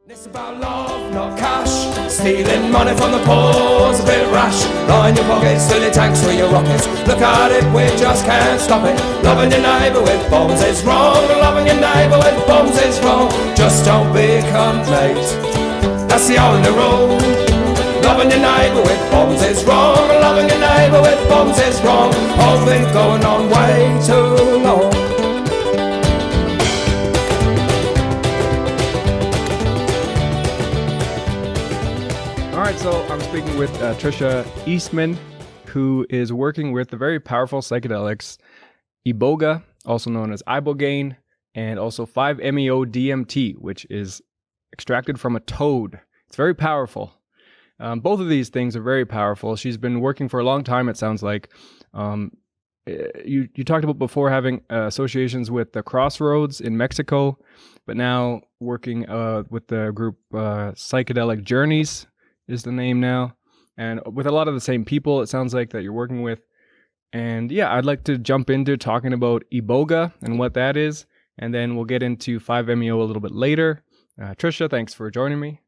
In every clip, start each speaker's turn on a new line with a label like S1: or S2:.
S1: It's about love, not cash. Stealing money from the poor's a bit rash. Line your pockets, fill your tanks with your rockets. Look at it, we just can't stop it. Loving your neighbour with bombs is wrong. Loving your neighbour with bombs is wrong. Just don't become late. That's the only rule. Loving your neighbour with bombs is wrong. Loving your neighbour with bombs is wrong. All been going on way too long.
S2: All right, so I'm speaking with Tricia Eastman, who is working with the very powerful psychedelics Iboga, also known as ibogaine, and also 5-MeO DMT, which is extracted from a toad. It's very powerful. Both of these things are very powerful. She's been working for a long time, it sounds like. You talked about before having associations with the Crossroads in Mexico, but now working with the group Psychedelic Journeys is the name now, and with a lot of the same people it sounds like that you're working with. And yeah, I'd like to jump into talking about Iboga and what that is, and then we'll get into 5-MeO a little bit later. Tricia, thanks for joining me.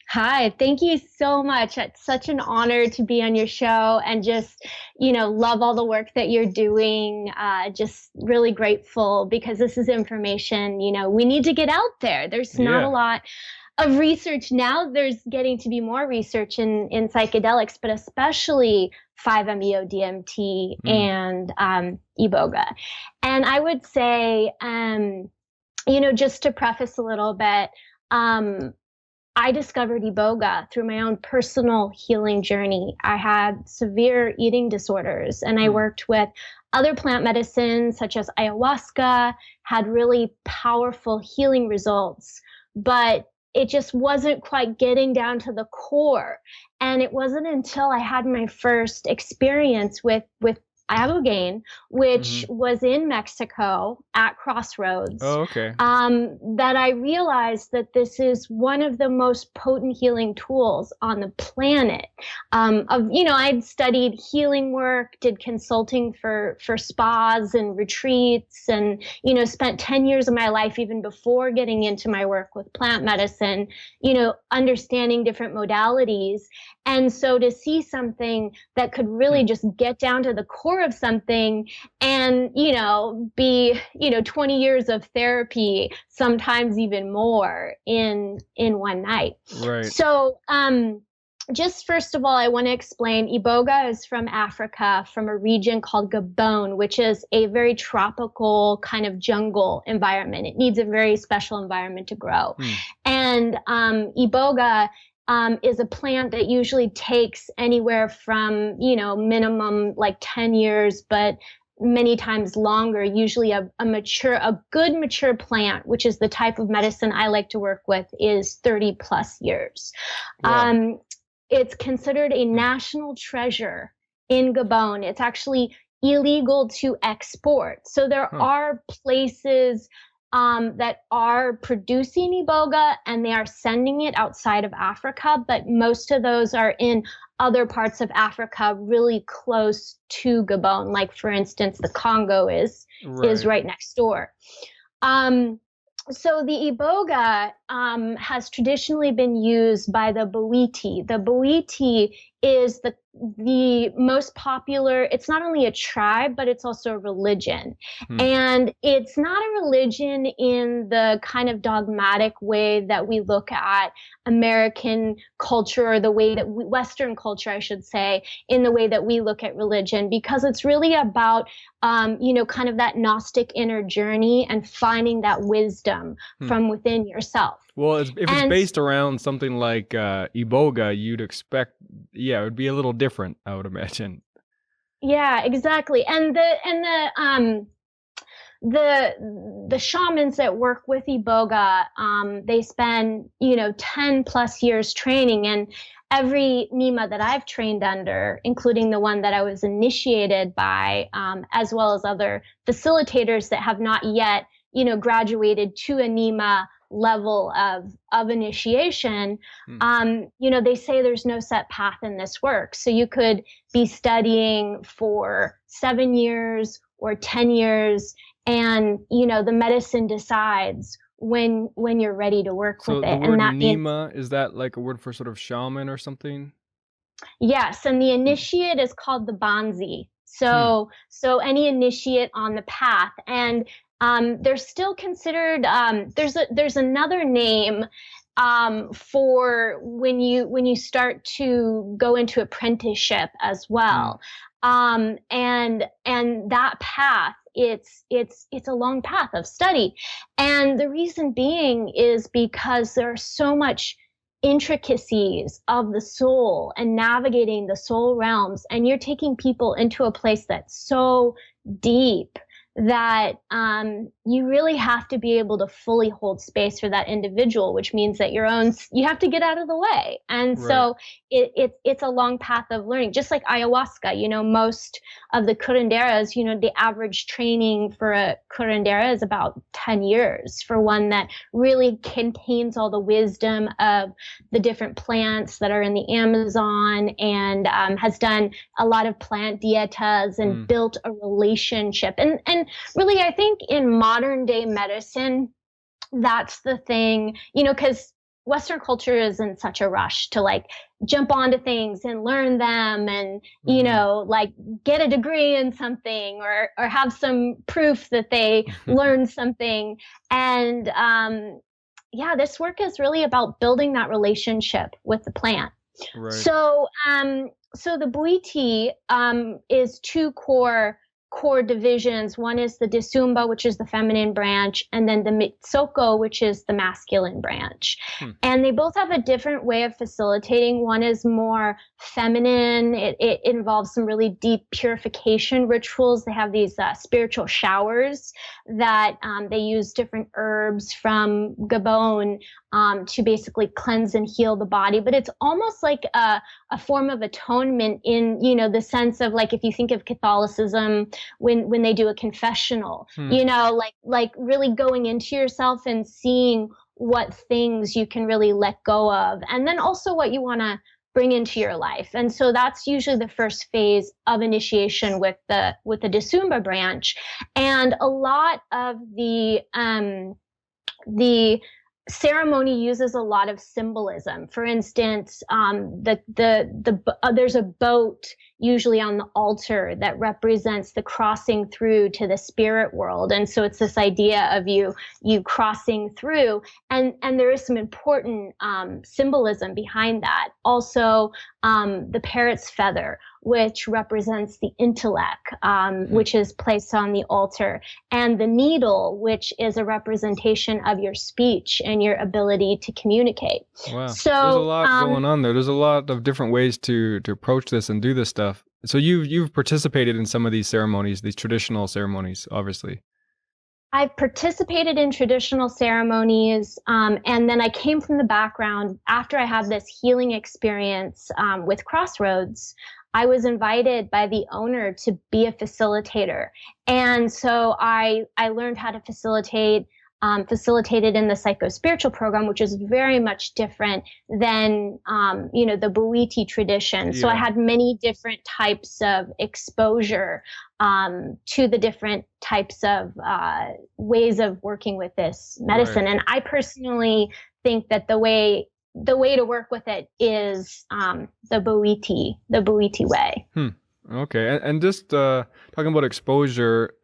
S3: Hi, thank you so much. It's such an honor to be on your show and just, love all the work that you're doing. Just really grateful because this is information, we need to get out there. There's not a lot of research now. There's getting to be more research in psychedelics, but especially 5-MeO DMT and Iboga. And I would say, just to preface a little bit, I discovered Iboga through my own personal healing journey. I had severe eating disorders, and I worked with other plant medicines such as ayahuasca, had really powerful healing results, but it just wasn't quite getting down to the core. And it wasn't until I had my first experience with ibogaine, which was in Mexico at Crossroads, that I realized that this is one of the most potent healing tools on the planet. I'd studied healing work, did consulting for spas and retreats, and, spent 10 years of my life, even before getting into my work with plant medicine, understanding different modalities. And so to see something that could really just get down to the core of something and, be, 20 years of therapy, sometimes even more in one night.
S2: Right.
S3: So, just first of all, I want to explain Iboga is from Africa, from a region called Gabon, which is a very tropical kind of jungle environment. It needs a very special environment to grow. And Iboga is a plant that usually takes anywhere from, minimum like 10 years, but many times longer, usually a good mature plant, which is the type of medicine I like to work with, is 30 plus years. Wow. It's considered a national treasure in Gabon. It's actually illegal to export. So there are places that are producing Iboga and they are sending it outside of Africa, but most of those are in other parts of Africa really close to Gabon. Like, for instance, the Congo is right next door. So the Iboga has traditionally been used by the Bwiti. The Bwiti is the most popular. It's not only a tribe, but it's also a religion. And it's not a religion in the kind of dogmatic way that we look at American culture, or the way that Western culture, I should say, in the way that we look at religion, because it's really about, kind of that Gnostic inner journey and finding that wisdom from within yourself.
S2: Well, if it's based around something like Iboga, you'd expect, it would be a little different, I would imagine.
S3: Yeah, exactly. And the shamans that work with Iboga, they spend 10 plus years training, and every Nima that I've trained under, including the one that I was initiated by, as well as other facilitators that have not yet graduated to a Nima level of initiation, they say there's no set path in this work. So you could be studying for 7 years or 10 years, and the medicine decides when you're ready to work
S2: So
S3: with
S2: the
S3: it.
S2: word
S3: And that means,
S2: Nima, is that like a word for sort of shaman or something?
S3: yes, and the initiate is called the Bonzi.
S2: Hmm.
S3: So any initiate on the path, and they're still considered. There's another name for when you start to go into apprenticeship as
S2: Hmm.
S3: well, and that path. It's a long path of study, and the reason being is because there's so much intricacies of the soul and navigating the soul realms, and you're taking people into a place that's so deep that you really have to be able to fully hold space for that individual, which means that you have to get out of the way. And
S2: Right.
S3: so it's a long path of learning, just like ayahuasca. Most of the curanderas, the average training for a curandera is about 10 years for one that really contains all the wisdom of the different plants that are in the Amazon, and has done a lot of plant dietas and
S2: Hmm.
S3: built a relationship. And really, I think in modern day medicine, that's the thing, because Western culture is in such a rush to like jump onto things and learn them, and
S2: Hmm.
S3: like get a degree in something, or have some proof that they learned something. And yeah, this work is really about building that relationship with the plant.
S2: Right.
S3: So the Bwiti is two core divisions. One is the Disumba, which is the feminine branch, and then the Mitsoko, which is the masculine branch.
S2: Hmm.
S3: And they both have a different way of facilitating. One is more feminine. It involves some really deep purification rituals. They have these spiritual showers that they use different herbs from Gabon to basically cleanse and heal the body. But it's almost like a form of atonement in, the sense of, like, if you think of Catholicism, when they do a confessional,
S2: Hmm.
S3: like really going into yourself and seeing what things you can really let go of, and then also what you want to bring into your life. And so that's usually the first phase of initiation with the Disumba branch. And a lot of the ceremony uses a lot of symbolism. For instance, there's a boat usually on the altar that represents the crossing through to the spirit world, and so it's this idea of you crossing through, and there is some important symbolism behind that. Also, the parrot's feather, which represents the intellect, which is placed on the altar, and the needle, which is a representation of your speech and your ability to communicate.
S2: Wow. There's a
S3: So,
S2: lot going on there. There's a lot of different ways to approach this and do this stuff. So you've participated in some of these ceremonies, these traditional ceremonies, obviously.
S3: I've participated in traditional ceremonies, and then I came from the background after I had this healing experience with Crossroads. I was invited by the owner to be a facilitator, and so I learned how to facilitated in the psycho-spiritual program, which is very much different than the Bwiti tradition. So I
S2: Yeah.
S3: had many different types of exposure to the different types of ways of working with this
S2: Right.
S3: medicine. And I personally think that the way to work with it is the Bwiti way.
S2: Hmm. Okay. And just talking about exposure,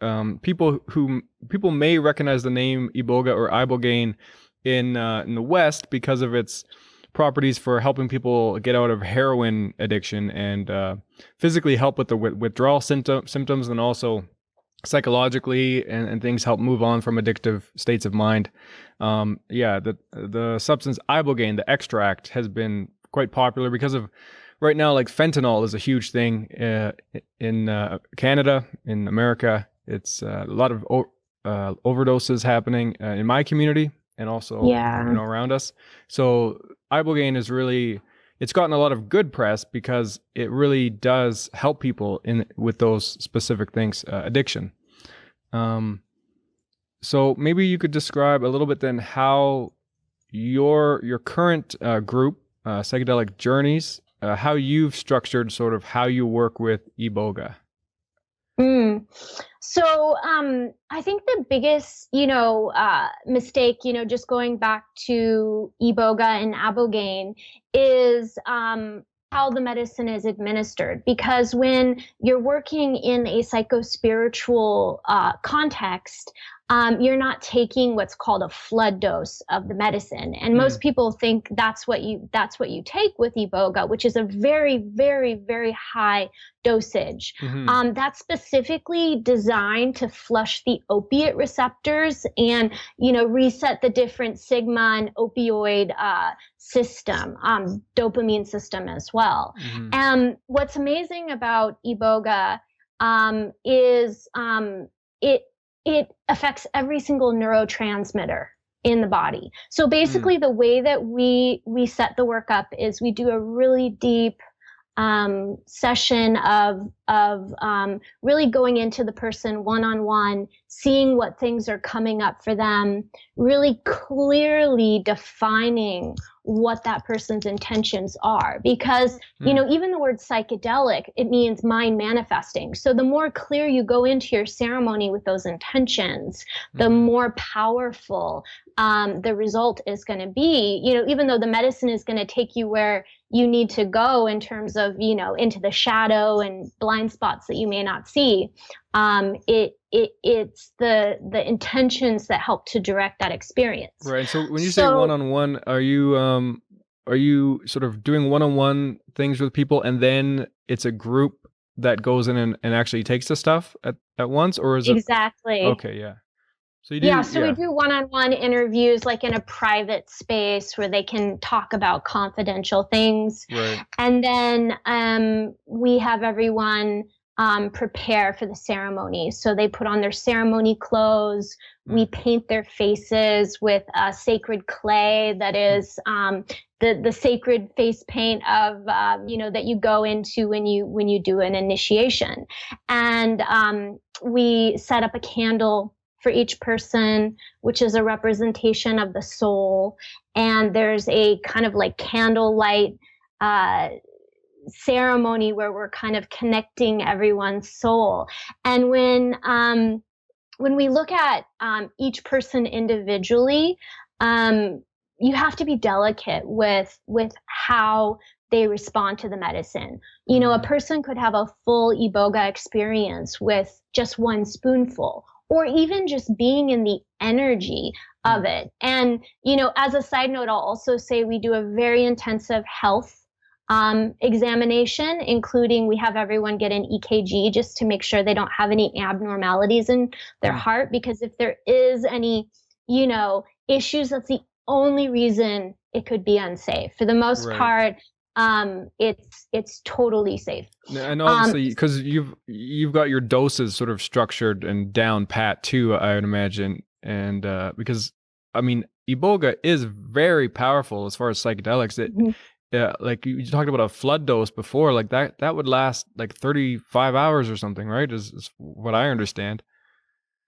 S2: people may recognize the name Iboga or ibogaine in the West because of its properties for helping people get out of heroin addiction and physically help with the withdrawal symptoms, and also psychologically and things help move on from addictive states of mind. Yeah, the substance ibogaine, the extract, has been quite popular because of right now. Like fentanyl is a huge thing in Canada, in America. It's a lot of overdoses happening in my community and also
S3: Yeah.
S2: around us. So ibogaine is really, it's gotten a lot of good press because it really does help people in with those specific things, addiction. Um, so maybe you could describe a little bit then how your current group, Psychedelic Journeys, how you've structured sort of how you work with Iboga.
S3: Mm. So I think the biggest, mistake, just going back to Iboga and Abogaine is how the medicine is administered. Because when you're working in a psychospiritual context, you're not taking what's called a flood dose of the medicine, and most people think that's what you take with Iboga, which is a very, very, very high dosage. That's specifically designed to flush the opiate receptors and, reset the different sigma and opioid system, dopamine system as well. And what's amazing about Iboga is it affects every single neurotransmitter in the body. So basically, the way that we set the work up is we do a really deep session of really going into the person one-on-one, seeing what things are coming up for them, really clearly defining what that person's intentions are. Because, even the word psychedelic, it means mind manifesting. So the more clear you go into your ceremony with those intentions, the more powerful the result is going to be. Even though the medicine is going to take you where you need to go in terms of, into the shadow and blind spots that you may not see. It's the intentions that help to direct that experience.
S2: Right. So when you say one-on-one, are you sort of doing one-on-one things with people, and then it's a group that goes in and actually takes the stuff at once, or is it?
S3: Exactly.
S2: Okay. Yeah. So you do.
S3: So we do one-on-one interviews, like in a private space where they can talk about confidential things.
S2: Right.
S3: And then we have everyone prepare for the ceremony. So they put on their ceremony clothes. We paint their faces with sacred clay that is the sacred face paint of that you go into when you do an initiation. And we set up a candle for each person, which is a representation of the soul. And there's a kind of like candlelight ceremony where we're kind of connecting everyone's soul. And when we look at each person individually, you have to be delicate with how they respond to the medicine. A person could have a full Iboga experience with just one spoonful, or even just being in the energy of it. And, as a side note, I'll also say we do a very intensive health examination, including we have everyone get an EKG just to make sure they don't have any abnormalities in their heart, because if there is any, issues, that's the only reason it could be unsafe. For the most part, it's totally safe.
S2: And obviously, because you've got your doses sort of structured and down pat too, I would imagine. And because Iboga is very powerful as far as psychedelics. Like you talked about a flood dose before, like that would last like 35 hours or something, right? Is what I understand.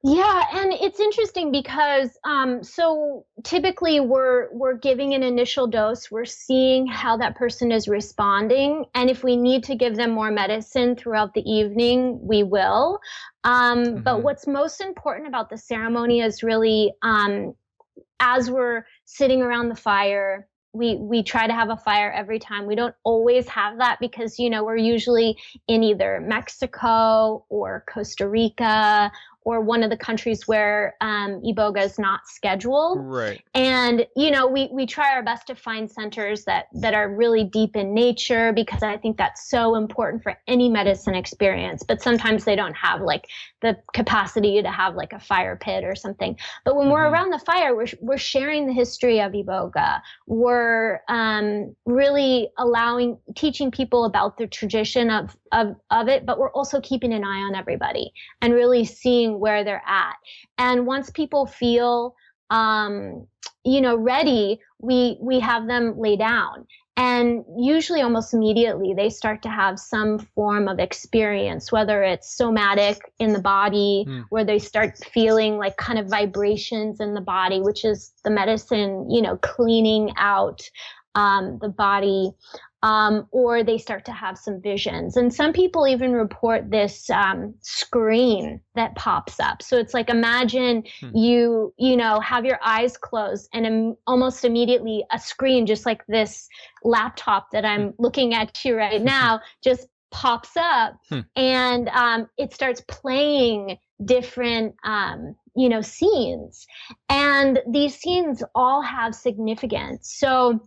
S3: Yeah, and it's interesting because so typically we're giving an initial dose, we're seeing how that person is responding, and if we need to give them more medicine throughout the evening, we will. But what's most important about the ceremony is really as we're sitting around the fire, we try to have a fire every time. We don't always have that because, we're usually in either Mexico or Costa Rica or one of the countries where Iboga is not scheduled.
S2: Right.
S3: And, we try our best to find centers that are really deep in nature, because I think that's so important for any medicine experience. But sometimes they don't have like the capacity to have like a fire pit or something. But when we're around the fire, we're sharing the history of Iboga. We're really teaching people about the tradition of it, but we're also keeping an eye on everybody and really seeing where they're at. And once people feel, ready, we have them lay down. And usually almost immediately they start to have some form of experience, whether it's somatic in the body, where they start feeling like kind of vibrations in the body, which is the medicine, cleaning out the body. or they start to have some visions. And some people even report this screen that pops up. So it's like, imagine you have your eyes closed and almost immediately a screen, just like this laptop that I'm looking at you right now, just pops up and it starts playing different scenes, and these scenes all have significance. So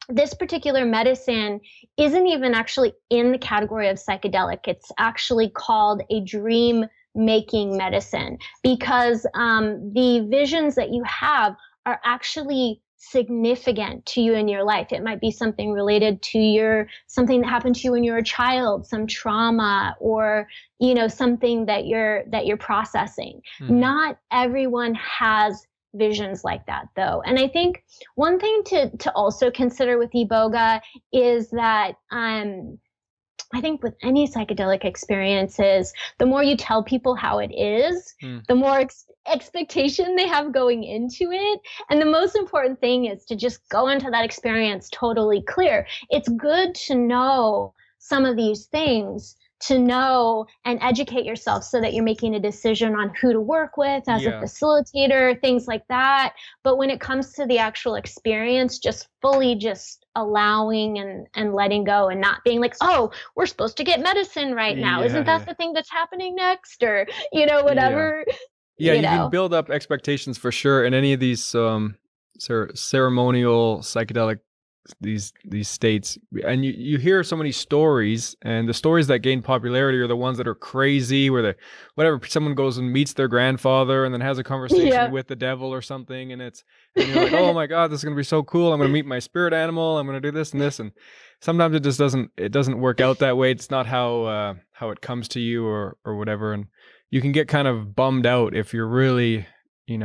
S3: this particular medicine isn't even actually in the category of psychedelic. It's actually called a dream making medicine, because the visions that you have are actually significant to you in your life. It might be something related to something that happened to you when you were a child, some trauma, or something that you're processing. Not everyone has visions like that, though. And I think one thing to also consider with Iboga is that I think with any psychedelic experiences, the more you tell people how it is, the more expectation they have going into it. And the most important thing is to just go into that experience totally clear. It's good to know some of these things, to know and educate yourself so that you're making a decision on who to work with as a facilitator, things like that. But when it comes to the actual experience, just fully just allowing and letting go, and not being like, oh, we're supposed to get medicine right now. Isn't that the thing that's happening next? Or, whatever.
S2: Yeah, you can build up expectations for sure in any of these ceremonial psychedelic these states, and you hear so many stories, and the stories that gain popularity are the ones that are crazy, where someone goes and meets their grandfather and then has a conversation with the devil or something, and you're like, oh my god, this is gonna be so cool, I'm gonna meet my spirit animal, I'm gonna do this and this. And sometimes it just doesn't work out that way. It's not how it comes to you or whatever, and you can get kind of bummed out if you're really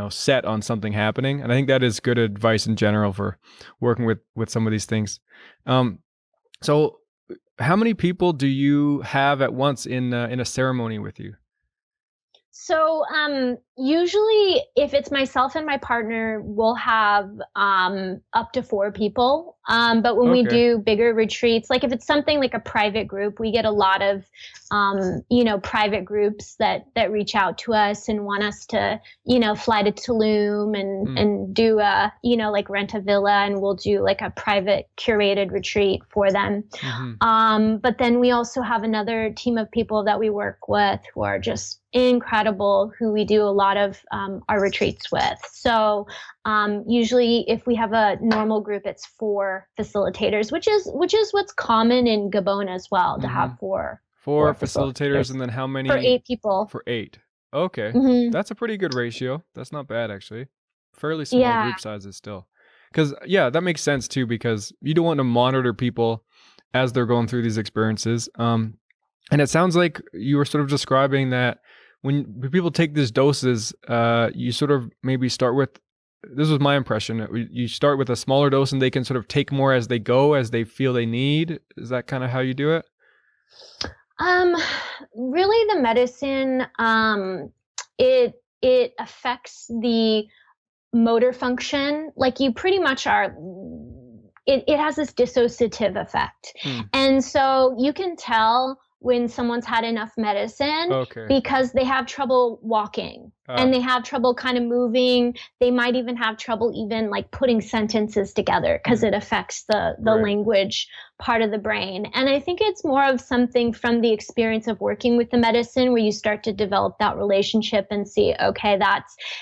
S2: set on something happening. And I think that is good advice in general for working with some of these things. So how many people do you have at once in a ceremony with you?
S3: So usually if it's myself and my partner, we'll have up to 4 people. But when we do bigger retreats, like if it's something like a private group, we get a lot of private groups that reach out to us and want us to fly to Tulum and do like rent a villa, and we'll do like a private curated retreat for them. But then we also have another team of people that we work with who are just incredible, who we do a lot of our retreats with. So usually if we have a normal group, it's 4 facilitators, which is what's common in Gabon as well, to have 4
S2: facilitators. And then how many?
S3: For 8 people.
S2: For 8. Okay. That's a pretty good ratio. That's not bad, actually. Fairly small group sizes still. Because that makes sense too, because you don't want to monitor people as they're going through these experiences. And it sounds like you were sort of describing that when people take these doses, you sort of maybe start with, this was my impression, you start with a smaller dose and they can sort of take more as they go, as they feel they need. Is that kind of how you do it?
S3: Really the medicine, it affects the motor function. Like you pretty much are, it has this dissociative effect. And so you can tell when someone's had enough medicine because they have trouble walking and they have trouble kind of moving. They might even have trouble even like putting sentences together because it affects the language part of the brain. And I think it's more of something from the experience of working with the medicine where you start to develop that relationship and see, okay,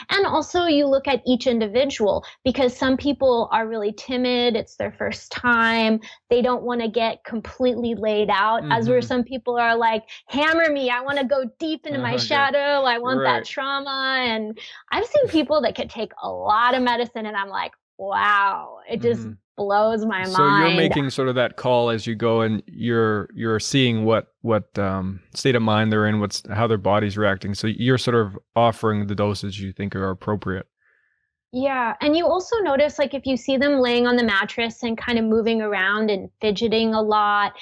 S3: and also you look at each individual, because some people are really timid. It's their first time. They don't want to get completely laid out, as where some people are like, hammer me. I want to go deep into my shadow. I want that trauma. And I've seen people that could take a lot of medicine and I'm like, wow, it just blows my mind.
S2: So you're making sort of that call as you go, and you're seeing what state of mind they're in, how their body's reacting. So you're sort of offering the doses you think are appropriate.
S3: Yeah. And you also notice, like, if you see them laying on the mattress and kind of moving around and fidgeting a lot,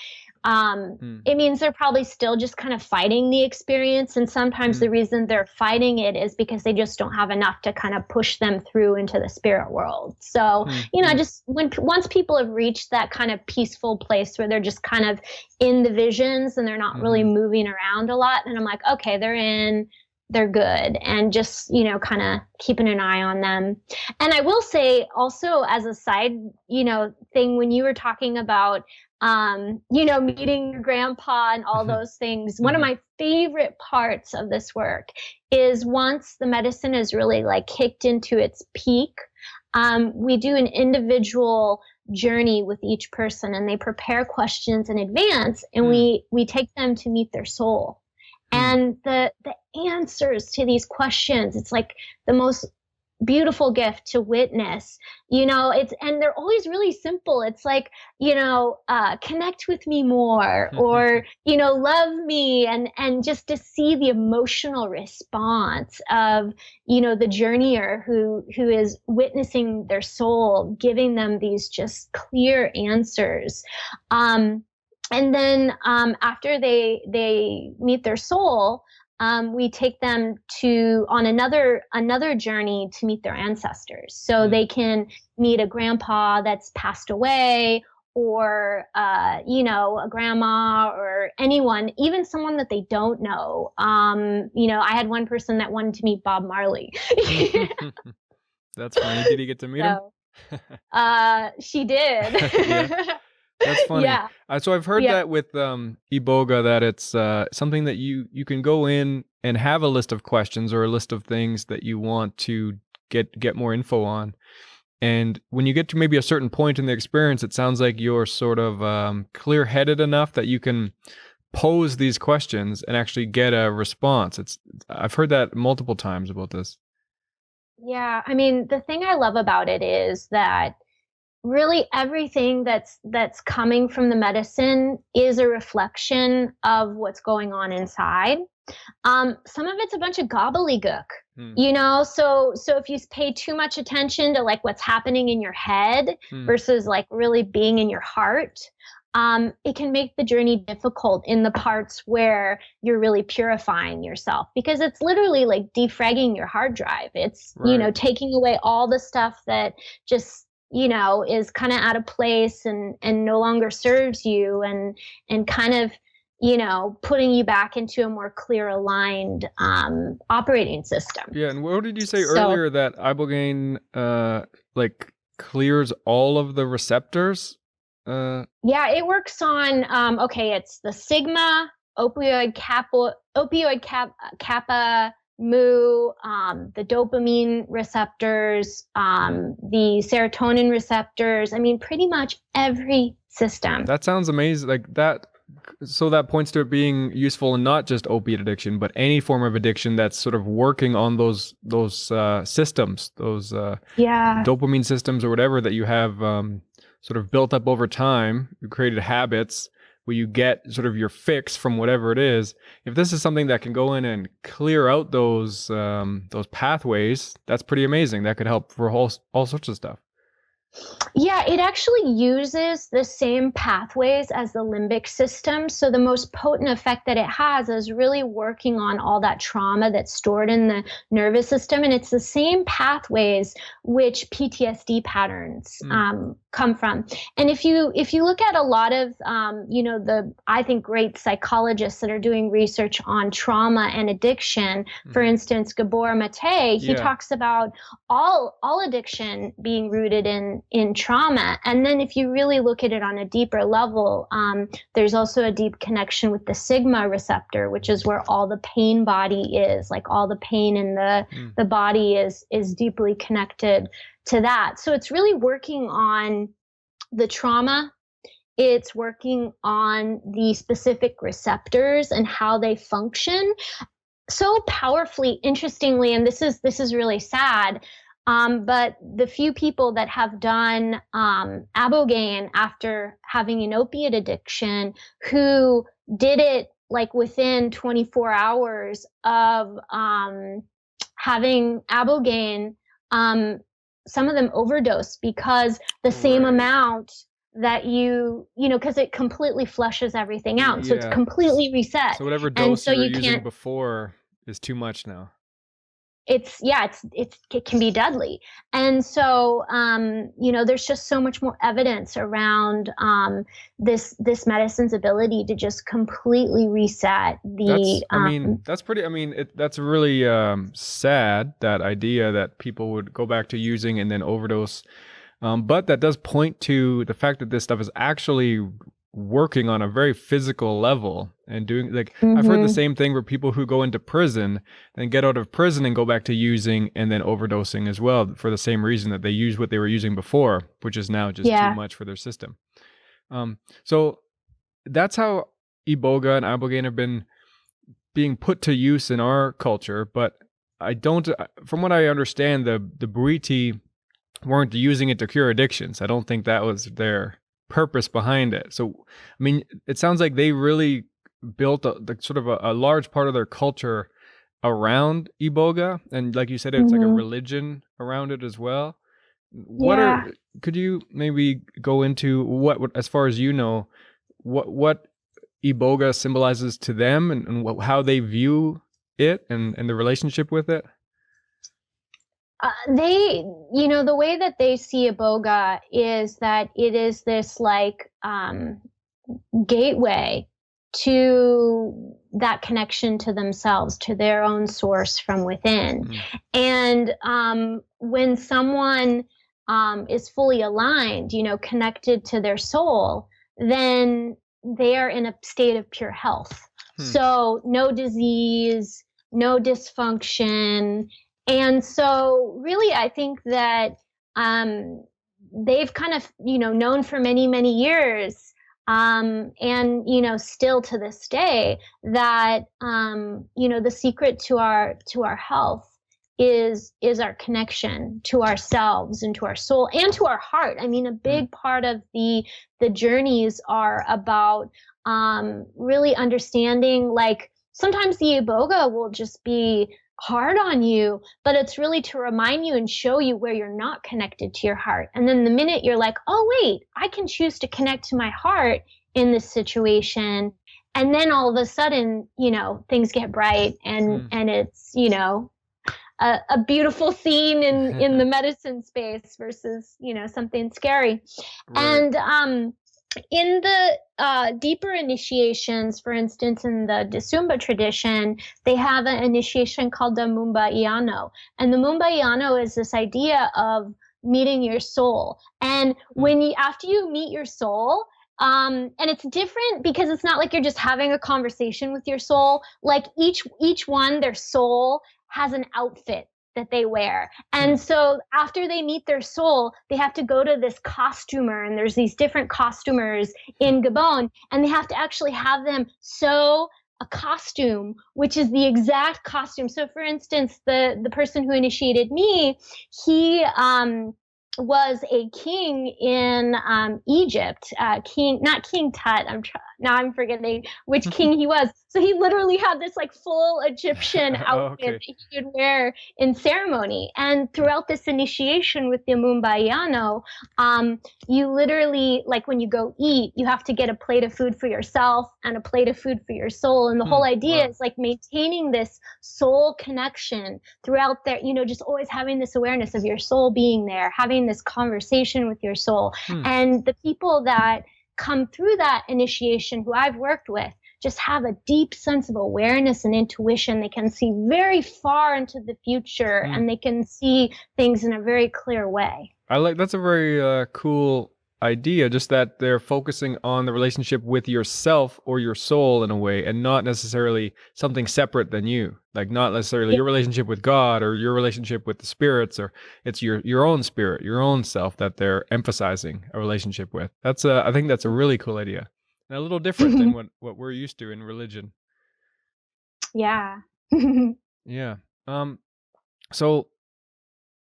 S3: It means they're probably still just kind of fighting the experience. And sometimes the reason they're fighting it is because they just don't have enough to kind of push them through into the spirit world. So, just once people have reached that kind of peaceful place where they're just kind of in the visions and they're not really moving around a lot, and I'm like, okay, they're good, and just, kind of keeping an eye on them. And I will say also, as a side, thing, when you were talking about, meeting your grandpa and all those things, one of my favorite parts of this work is once the medicine is really like kicked into its peak, we do an individual journey with each person, and they prepare questions in advance, and we take them to meet their soul. And the answers to these questions, it's like the most beautiful gift to witness. And they're always really simple. It's like, connect with me more, or, love me, and just to see the emotional response of, the journeyer who is witnessing their soul, giving them these just clear answers. And then after they meet their soul, we take them on another journey to meet their ancestors. So they can meet a grandpa that's passed away, or a grandma, or anyone, even someone that they don't know. I had one person that wanted to meet Bob Marley.
S2: That's funny. Did you get to meet him?
S3: She did.
S2: Yeah. That's funny.
S3: Yeah.
S2: So I've heard that with Iboga, that it's something that you can go in and have a list of questions or a list of things that you want to get more info on. And when you get to maybe a certain point in the experience, it sounds like you're sort of clear-headed enough that you can pose these questions and actually get a response. I've heard that multiple times about this.
S3: Yeah. I mean, the thing I love about it is that really everything that's coming from the medicine is a reflection of what's going on inside. Some of it's a bunch of gobbledygook, so if you pay too much attention to like what's happening in your head versus like really being in your heart, it can make the journey difficult in the parts where you're really purifying yourself, because it's literally like defragging your hard drive. It's, taking away all the stuff that just, is kind of out of place and no longer serves you, and kind of, putting you back into a more clear, aligned operating system.
S2: Yeah. And what did you say earlier, that ibogaine like clears all of the receptors?
S3: Yeah, it works on, it's the sigma, opioid kappa, mu, the dopamine receptors, the serotonin receptors. I mean, pretty much every system.
S2: That sounds amazing. Like that. So that points to it being useful in not just opiate addiction, but any form of addiction that's sort of working on those systems, those dopamine systems or whatever that you have sort of built up over time. You created habits where you get sort of your fix from whatever it is. If this is something that can go in and clear out those pathways, that's pretty amazing. That could help for all sorts of stuff.
S3: Yeah, it actually uses the same pathways as the limbic system. So the most potent effect that it has is really working on all that trauma that's stored in the nervous system. And it's the same pathways which PTSD patterns come from. And if you look at a lot of, I think great psychologists that are doing research on trauma and addiction, for instance, Gabor Mate, he talks about all addiction being rooted in trauma. And then if you really look at it on a deeper level, there's also a deep connection with the sigma receptor, which is where all the pain body is, like all the pain in the body is deeply connected to that. So it's really working on the trauma. It's working on the specific receptors and how they function so powerfully, interestingly. And this is really sad. But the few people that have done ibogaine after having an opiate addiction, who did it like within 24 hours of having ibogaine, some of them overdosed because the same amount that because it completely flushes everything out. So it's
S2: Yeah.
S3: completely reset.
S2: So whatever
S3: And
S2: dose
S3: so
S2: you were
S3: you
S2: using
S3: can't,
S2: before is too much now.
S3: it can be deadly. And so, there's just so much more evidence around this medicine's ability to just completely reset the.
S2: That's really sad, that idea that people would go back to using and then overdose. But that does point to the fact that this stuff is actually working on a very physical level and doing, like, I've heard the same thing where people who go into prison and get out of prison and go back to using and then overdosing as well, for the same reason that they use what they were using before, which is now just too much for their system. So that's how Iboga and ibogaine have been being put to use in our culture. But from what I understand, the Bwiti weren't using it to cure addictions. I don't think that was their purpose behind it. So, I mean, it sounds like they really built a large part of their culture around Iboga, and like you said, it's like a religion around it as well. Could you maybe go into what, as far as you know, what Iboga symbolizes to them, and how they view it and the relationship with it?
S3: The way that they see Iboga is that it is this like gateway to that connection to themselves, to their own source from within. And when someone is fully aligned, connected to their soul, then they are in a state of pure health. So no disease, no dysfunction. And so really, I think that they've kind of, known for many, many years, and, still to this day, that, the secret to our health is our connection to ourselves and to our soul and to our heart. I mean, a big part of the journeys are about really understanding, like, sometimes the Iboga will just be hard on you, but it's really to remind you and show you where you're not connected to your heart. And then the minute you're like, oh, wait, I can choose to connect to my heart in this situation. And then all of a sudden, things get bright and it's, a beautiful scene in the medicine space versus, something scary. Right. And in the deeper initiations, for instance, in the Disumba tradition, they have an initiation called the Mumbayano. And the Mumbayano is this idea of meeting your soul. And after you meet your soul, and it's different because it's not like you're just having a conversation with your soul. Like each one, their soul has an outfit that they wear. And so after they meet their soul, they have to go to this costumer, and there's these different costumers in Gabon, and they have to actually have them sew a costume, which is the exact costume. So for instance, the person who initiated me, he was a king in Egypt, not King Tut. Now I'm forgetting which king he was. So he literally had this like full Egyptian outfit that he would wear in ceremony. And throughout this initiation with the Mumbayano, you literally, like when you go eat, you have to get a plate of food for yourself and a plate of food for your soul. And the whole idea is like maintaining this soul connection throughout there, just always having this awareness of your soul being there, having this conversation with your soul. And the people that come through that initiation who I've worked with just have a deep sense of awareness and intuition. They can see very far into the future and they can see things in a very clear way.
S2: That's a very cool idea, just that they're focusing on the relationship with yourself or your soul in a way, and not necessarily something separate than you, like not necessarily your relationship with God or your relationship with the spirits, or it's your own spirit, your own self that they're emphasizing a relationship with. I think that's a really cool idea, and a little different than what we're used to in religion.
S3: Yeah.
S2: Yeah. So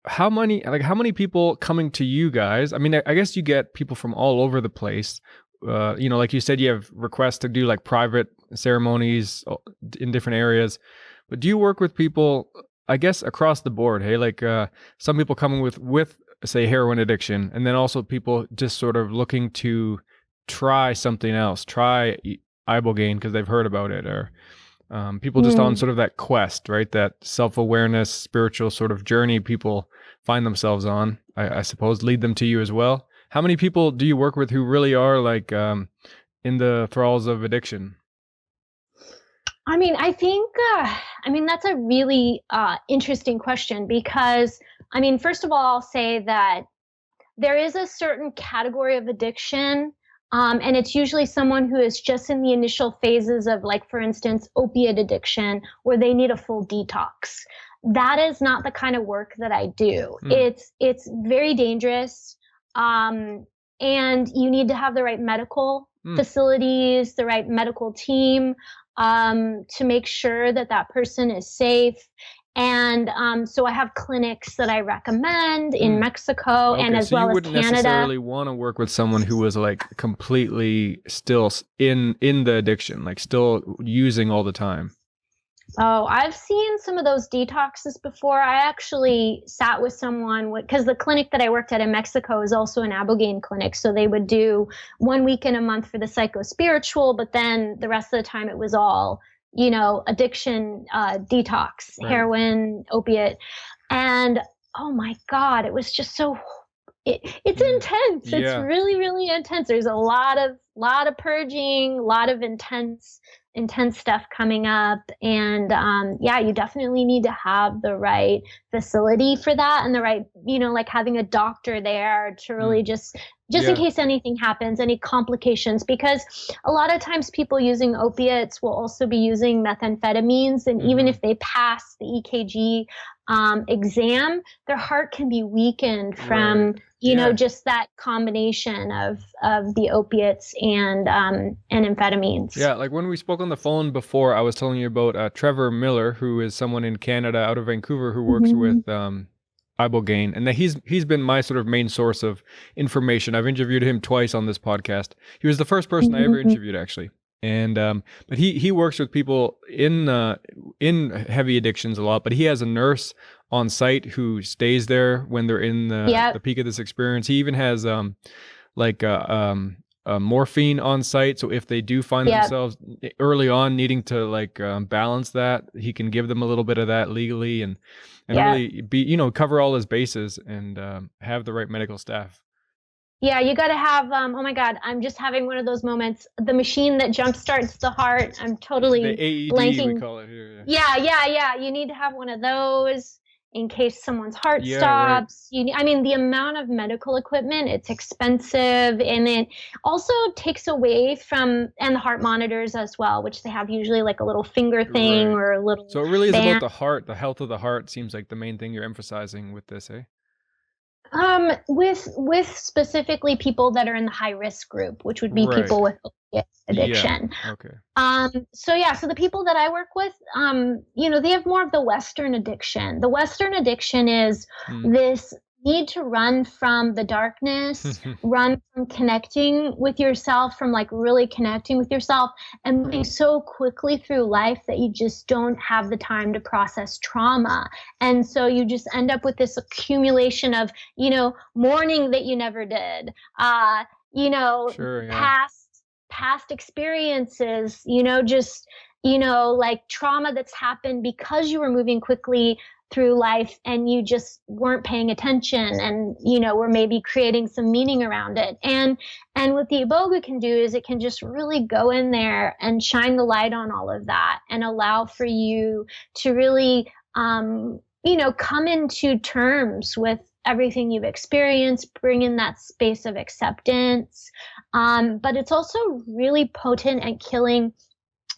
S2: how many people coming to you guys? I mean, I guess you get people from all over the place. Like you said, you have requests to do like private ceremonies in different areas. But do you work with people, I guess, across the board? Hey, like some people coming with say, heroin addiction, and then also people just sort of looking to try something else, try ibogaine because they've heard about it, or people just on sort of that quest, right? That self-awareness, spiritual sort of journey people find themselves on, I suppose, lead them to you as well. How many people do you work with who really are like in the thralls of addiction?
S3: I mean, I think, that's a really interesting question because, I mean, first of all, I'll say that there is a certain category of addiction, and it's usually someone who is just in the initial phases of, like, for instance, opiate addiction, where they need a full detox. That is not the kind of work that I do. It's very dangerous, and you need to have the right medical facilities, the right medical team, to make sure that that person is safe. And so I have clinics that I recommend in Mexico and as well as Canada. So you wouldn't necessarily
S2: want to work with someone who was like completely still in the addiction, like still using all the time.
S3: Oh, I've seen some of those detoxes before. I actually sat with someone because the clinic that I worked at in Mexico is also an ibogaine clinic. So they would do 1 week in a month for the psycho-spiritual, but then the rest of the time it was all, addiction, detox, right. Heroin, opiate. And oh my God, it was just so, it's intense. Yeah. It's really, really intense. There's a lot of purging, a lot of intense stuff coming up. And you definitely need to have the right facility for that and the right, like having a doctor there to really just in case anything happens, any complications, because a lot of times people using opiates will also be using methamphetamines. And even if they pass the EKG exam, their heart can be weakened from, just that combination of the opiates and amphetamines.
S2: Yeah, like when we spoke on the phone before, I was telling you about Trevor Miller, who is someone in Canada out of Vancouver who works with ibogaine, and that he's been my sort of main source of information. I've interviewed him twice on this podcast. He was the first person I ever interviewed, actually. And but he works with people in heavy addictions a lot, but he has a nurse on site who stays there when they're in the peak of this experience. He even has morphine on site, so if they do find themselves early on needing to balance that, he can give them a little bit of that legally and really be cover all his bases and have the right medical staff.
S3: Yeah, you got to have, oh my God, I'm just having one of those moments. The machine that jumpstarts the heart. I'm totally
S2: the AED,
S3: blanking.
S2: We call it here.
S3: Yeah. You need to have one of those in case someone's heart stops. Right. The amount of medical equipment, it's expensive, and it also takes away from, and the heart monitors as well, which they have usually like a little finger thing or a little
S2: So it really is about the heart. The health of the heart seems like the main thing you're emphasizing with this, eh?
S3: With specifically people that are in the high risk group, which would be people with opiate addiction.
S2: Yeah. Okay.
S3: So the people that I work with, they have more of the Western addiction. The Western addiction is this need to run from the darkness, run from connecting with yourself, from like really connecting with yourself and moving so quickly through life that you just don't have the time to process trauma. And so you just end up with this accumulation of, mourning that you never did, past experiences, like trauma that's happened because you were moving quickly through life and you just weren't paying attention and, were maybe creating some meaning around it. And what the Iboga can do is it can just really go in there and shine the light on all of that and allow for you to really, come into terms with everything you've experienced, bring in that space of acceptance. But it's also really potent at killing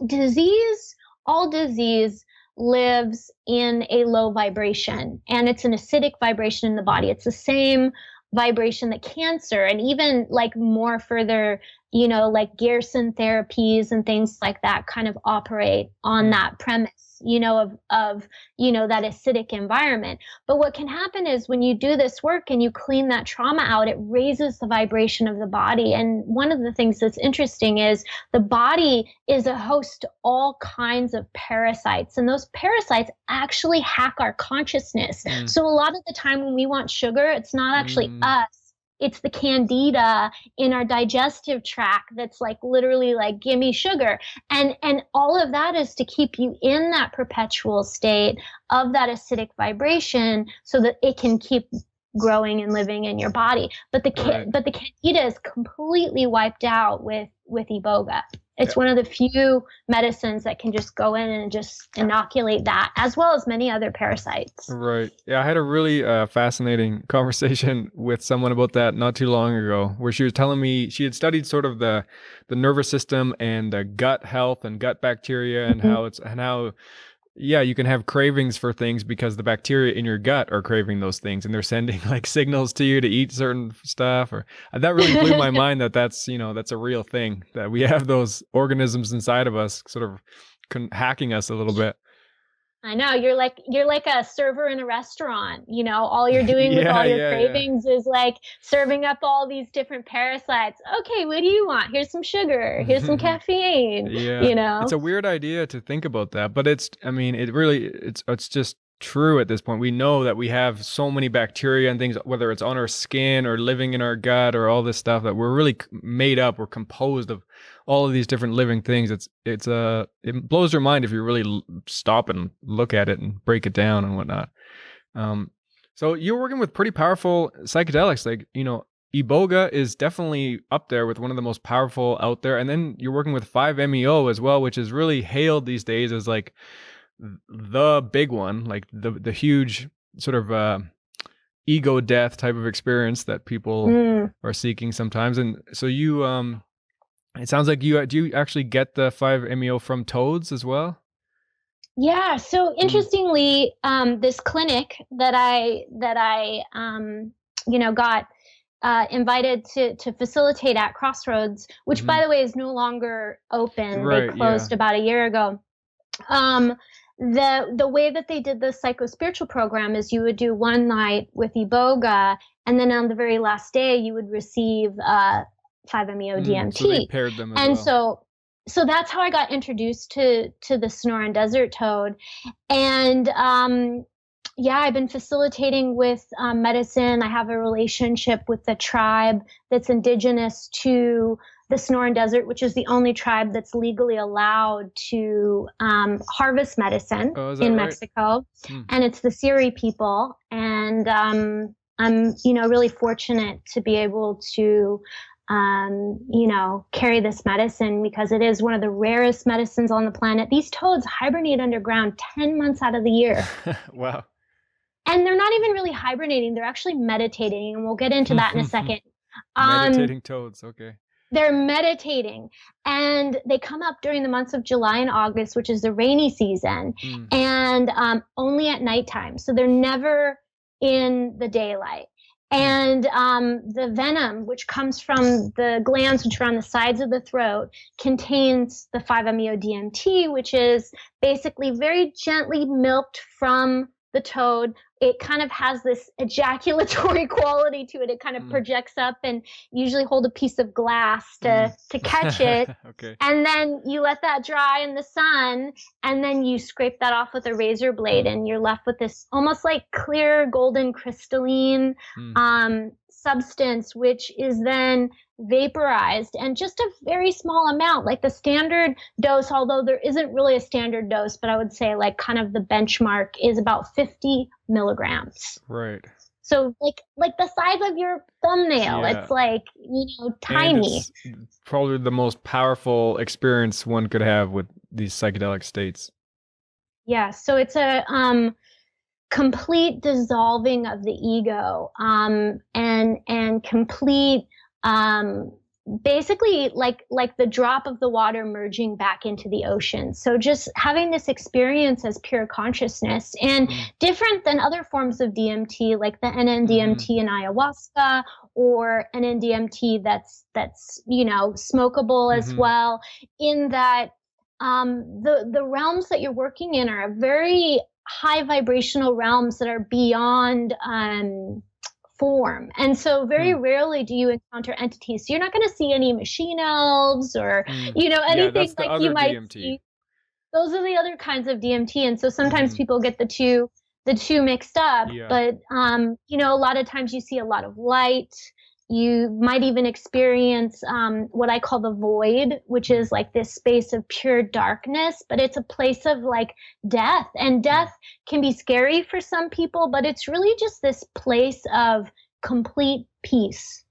S3: disease. All disease lives in a low vibration, and it's an acidic vibration in the body. It's the same vibration that cancer and even like more further, like Gerson therapies and things like that kind of operate on that premise. of that acidic environment. But what can happen is when you do this work and you clean that trauma out, it raises the vibration of the body. And one of the things that's interesting is the body is a host to all kinds of parasites, and those parasites actually hack our consciousness. So a lot of the time when we want sugar, it's not actually us. It's the candida in our digestive tract that's like literally like, give me sugar. And all of that is to keep you in that perpetual state of that acidic vibration so that it can keep growing and living in your body. But the candida is completely wiped out with Iboga. It's one of the few medicines that can just go in and just inoculate that, as well as many other parasites.
S2: Right. Yeah, I had a really fascinating conversation with someone about that not too long ago, where she was telling me she had studied sort of the nervous system and the gut health and gut bacteria and how you can have cravings for things because the bacteria in your gut are craving those things and they're sending like signals to you to eat certain stuff. Or that really blew my mind that's a real thing, that we have those organisms inside of us sort of hacking us a little bit.
S3: I know, you're like a server in a restaurant, all you're doing with all your cravings is like serving up all these different parasites. Okay, what do you want? Here's some sugar, here's some caffeine.
S2: It's a weird idea to think about that, but it's just true at this point. We know that we have so many bacteria and things, whether it's on our skin or living in our gut or all this stuff, that we're really made up. We're composed of all of these different living things. It blows your mind if you really stop and look at it and break it down and whatnot. So you're working with pretty powerful psychedelics, like, Iboga is definitely up there with one of the most powerful out there. And then you're working with 5-MeO as well, which is really hailed these days as like the big one, like the huge sort of ego death type of experience that people are seeking sometimes. And so you it sounds like do you actually get the 5-MeO from toads as well?
S3: Yeah. So interestingly, this clinic that I got invited to facilitate at Crossroads, which by the way is no longer open.
S2: Right,
S3: they closed about a year ago. The way that they did the psychospiritual program is you would do one night with Iboga, and then on the very last day you would receive 5-MeO DMT.
S2: So they paired them as
S3: and
S2: well.
S3: So that's how I got introduced to the Sonoran Desert toad. And I've been facilitating with medicine. I have a relationship with the tribe that's indigenous to the Sonoran Desert, which is the only tribe that's legally allowed to harvest medicine in Mexico. And it's the Siri people. And I'm, really fortunate to be able to, carry this medicine because it is one of the rarest medicines on the planet. These toads hibernate underground 10 months out of the year.
S2: Wow.
S3: And they're not even really hibernating. They're actually meditating. And we'll get into that in a second.
S2: Meditating toads. Okay.
S3: They're meditating, and they come up during the months of July and August, which is the rainy season, and only at nighttime. So they're never in the daylight. And the venom, which comes from the glands which are on the sides of the throat, contains the 5-MeO DMT, which is basically very gently milked from the toad. It kind of has this ejaculatory quality to it. It kind of projects up, and usually hold a piece of glass to catch it.
S2: Okay.
S3: And then you let that dry in the sun, and then you scrape that off with a razor blade, and you're left with this almost like clear golden crystalline substance, which is then vaporized, and just a very small amount, like the standard dose, although there isn't really a standard dose, but I would say like kind of the benchmark is about 50 milligrams.
S2: Right.
S3: So like the size of your thumbnail.
S2: Yeah.
S3: It's like, tiny.
S2: And it's probably the most powerful experience one could have with these psychedelic states.
S3: Yeah. So it's a complete dissolving of the ego, and complete, basically like the drop of the water merging back into the ocean. So just having this experience as pure consciousness, and different than other forms of DMT, like the NN-DMT in ayahuasca, or NN-DMT that's smokable as well, in that the realms that you're working in are very high vibrational realms that are beyond form. And so very rarely do you encounter entities. So you're not going to see any machine elves or,
S2: Yeah,
S3: anything
S2: that's the
S3: like
S2: other
S3: you might
S2: DMT.
S3: see. Those are the other kinds of DMT. And so sometimes people get the two mixed up.
S2: Yeah.
S3: But, a lot of times you see a lot of light. You might even experience what I call the void, which is like this space of pure darkness, but it's a place of like death. And death can be scary for some people, but it's really just this place of complete peace.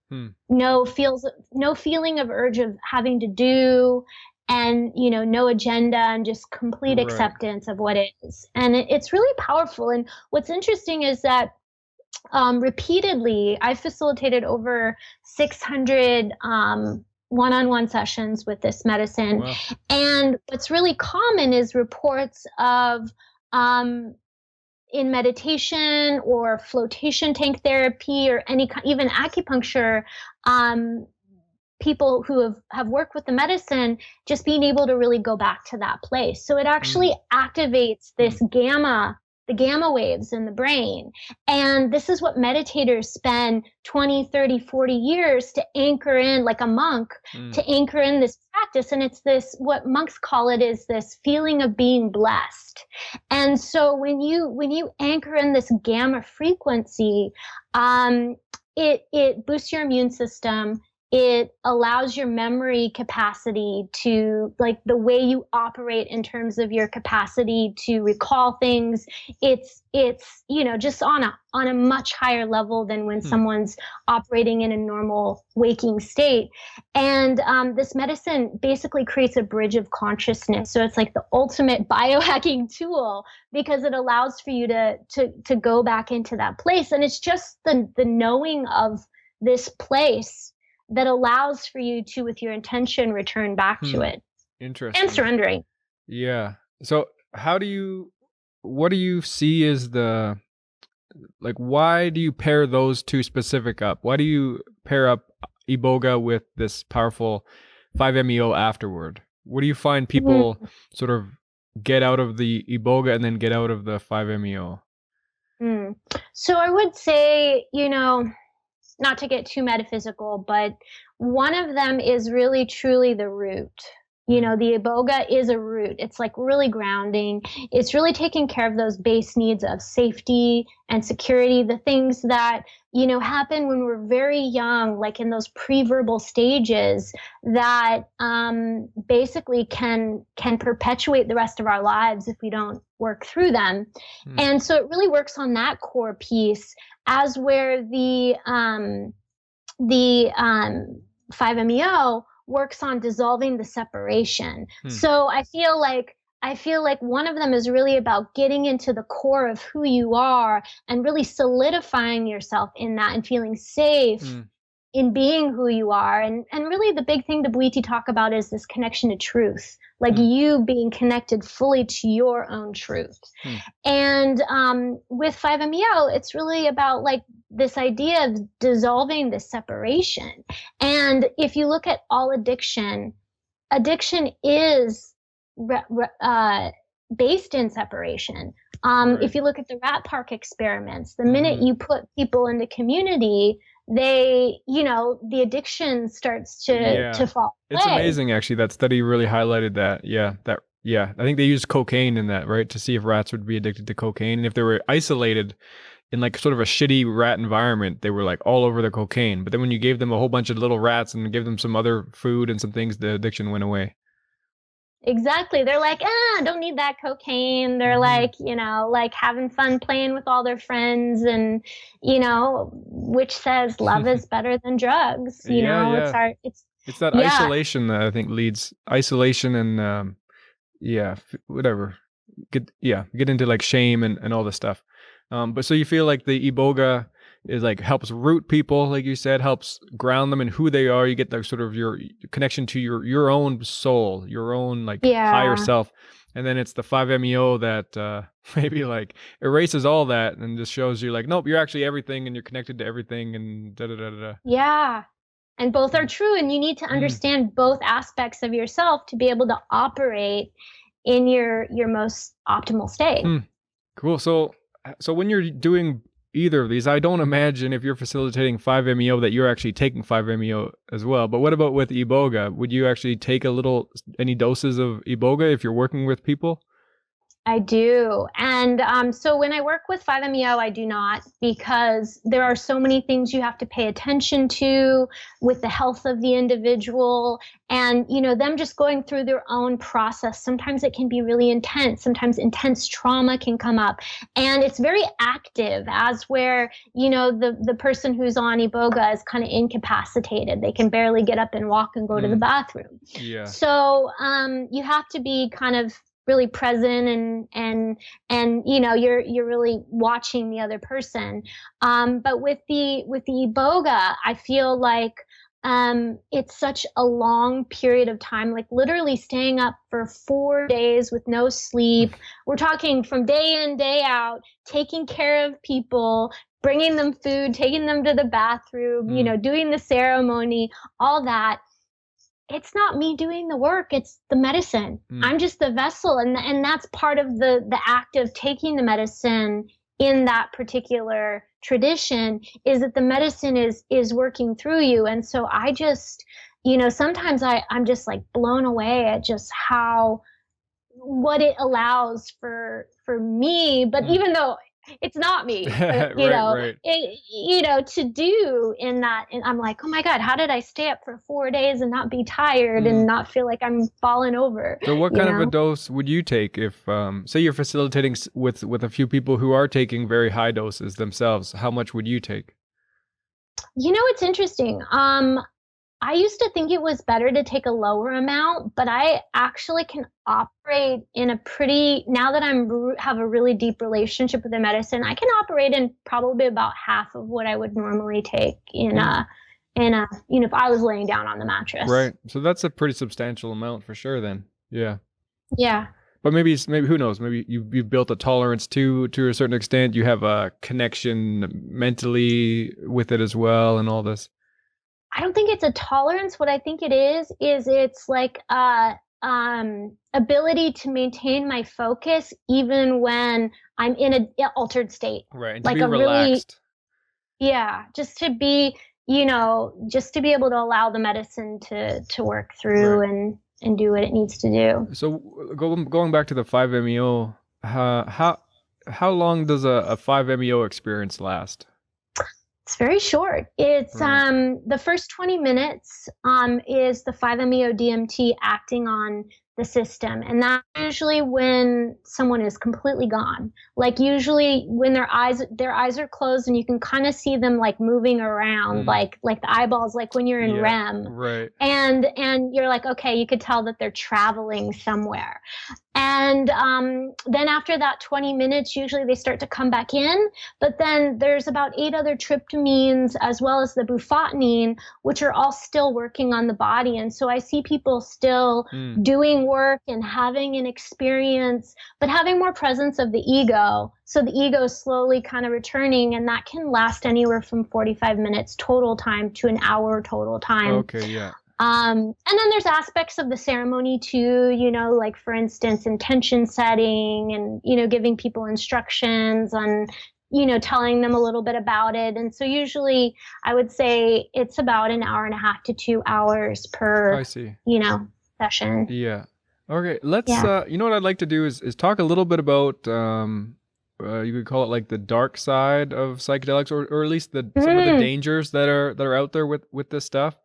S3: No feeling of urge of having to do, and no agenda, and just complete acceptance of what is. And it's really powerful. And what's interesting is that repeatedly, I facilitated over 600 one-on-one sessions with this medicine.
S2: Wow.
S3: And what's really common is reports of in meditation or flotation tank therapy or even acupuncture, people who have worked with the medicine just being able to really go back to that place. So it actually activates this the gamma waves in the brain. And this is what meditators spend 20, 30, 40 years to anchor in, like a monk, to anchor in this practice. And it's this, what monks call it, is this feeling of being blessed. And so when you anchor in this gamma frequency, it boosts your immune system. It allows your memory capacity to, like, the way you operate in terms of your capacity to recall things. It's just on a much higher level than when someone's operating in a normal waking state. And this medicine basically creates a bridge of consciousness. So it's like the ultimate biohacking tool, because it allows for you to go back into that place. And it's just the knowing of this place that allows for you to, with your intention, return back to it.
S2: Interesting.
S3: And surrendering.
S2: Yeah. So what do you see as why do you pair those two specific up? Why do you pair up Iboga with this powerful 5-MeO afterward? What do you find people sort of get out of the Iboga and then get out of the 5-MeO?
S3: So I would say, not to get too metaphysical, but one of them is really truly the root. The Iboga is a root. It's like really grounding. It's really taking care of those base needs of safety and security, the things that, happen when we're very young, like in those pre-verbal stages that basically can perpetuate the rest of our lives if we don't work through them. And so it really works on that core piece, as where the 5-MeO works on dissolving the separation. So I feel like one of them is really about getting into the core of who you are and really solidifying yourself in that and feeling safe in being who you are. And really the big thing the Bwiti talk about is this connection to truth, like you being connected fully to your own truth. And with 5-MeO, it's really about like this idea of dissolving this separation. And if you look at all addiction is based in separation. If you look at the rat park experiments, the minute you put people into community, the addiction starts to fall away.
S2: It's amazing, actually. That study really highlighted that. I think they used cocaine in that, right, to see if rats would be addicted to cocaine. And if they were isolated in like sort of a shitty rat environment, they were like all over the cocaine. But then when you gave them a whole bunch of little rats and gave them some other food and some things, the addiction went away.
S3: Exactly. They're like, don't need that cocaine. They're like, like having fun playing with all their friends, and, which says love is better than drugs.
S2: It's that isolation that I think leads isolation and, whatever. Get into like shame and all this stuff. But so you feel like the Iboga is like helps root people, like you said, helps ground them in who they are. You get the sort of your connection to your own soul, your own like higher self. And then it's the 5-MeO that maybe like erases all that and just shows you like, nope, you're actually everything and you're connected to everything and da da da da.
S3: Yeah. and both are true. And you need to understand both aspects of yourself to be able to operate in your most optimal state.
S2: Cool. So when you're doing either of these, I don't imagine if you're facilitating 5-MeO that you're actually taking 5-MeO as well. But what about with Iboga? Would you actually take any doses of Iboga if you're working with people?
S3: I do. And so when I work with 5-MeO, I do not, because there are so many things you have to pay attention to with the health of the individual, and them just going through their own process. Sometimes it can be really intense. Sometimes intense trauma can come up, and it's very active, as where the person who's on Iboga is kind of incapacitated. They can barely get up and walk and go to the bathroom.
S2: Yeah.
S3: So you have to be kind of really present, and you're really watching the other person. But with the Iboga, I feel like it's such a long period of time, like literally staying up for 4 days with no sleep. We're talking from day in, day out, taking care of people, bringing them food, taking them to the bathroom, doing the ceremony, all that. It's not me doing the work, it's the medicine. I'm just the vessel, and that's part of the act of taking the medicine in that particular tradition, is that the medicine is working through you. And so I just, sometimes I'm just like blown away at just what it allows for me. But even though it's not me,
S2: Right.
S3: to do in that. And I'm like, oh my God, how did I stay up for 4 days and not be tired and not feel like I'm falling over?
S2: So what kind of a dose would you take if, say you're facilitating with a few people who are taking very high doses themselves? How much would you take?
S3: It's interesting. I used to think it was better to take a lower amount, but I actually can operate in now that have a really deep relationship with the medicine, I can operate in probably about half of what I would normally take if I was laying down on the mattress.
S2: Right. So that's a pretty substantial amount for sure then. Yeah.
S3: Yeah.
S2: But maybe who knows? Maybe you've built a tolerance to a certain extent. You have a connection mentally with it as well, and all this.
S3: I don't think it's a tolerance. What I think it is it's like ability to maintain my focus even when I'm in an altered state.
S2: Right. And
S3: like
S2: to be relaxed.
S3: Just to be, just to be able to allow the medicine to work through and do what it needs to do.
S2: So going back to the 5-MeO, how long does a 5-MeO experience last?
S3: It's very short. It's the first 20 minutes is the 5-MeO DMT acting on the system, and that's usually when someone is completely gone. Like usually when their eyes are closed and you can kind of see them like moving around, like the eyeballs, like when you're in REM.
S2: Right.
S3: And you're like, okay, you could tell that they're traveling somewhere. And then after that 20 minutes, usually they start to come back in. But then there's about 8 other tryptamines, as well as the bufotenine, which are all still working on the body. And so I see people still doing work and having an experience, but having more presence of the ego. So the ego is slowly kind of returning, and that can last anywhere from 45 minutes total time to an hour total time.
S2: Okay, yeah.
S3: And then there's aspects of the ceremony too, like for instance, intention setting and, giving people instructions on, telling them a little bit about it. And so usually I would say it's about an hour and a half to 2 hours per, session.
S2: Yeah. Okay. Let's, what I'd like to do is talk a little bit about, you could call it like the dark side of psychedelics, or at least some of the dangers that are out there with this stuff.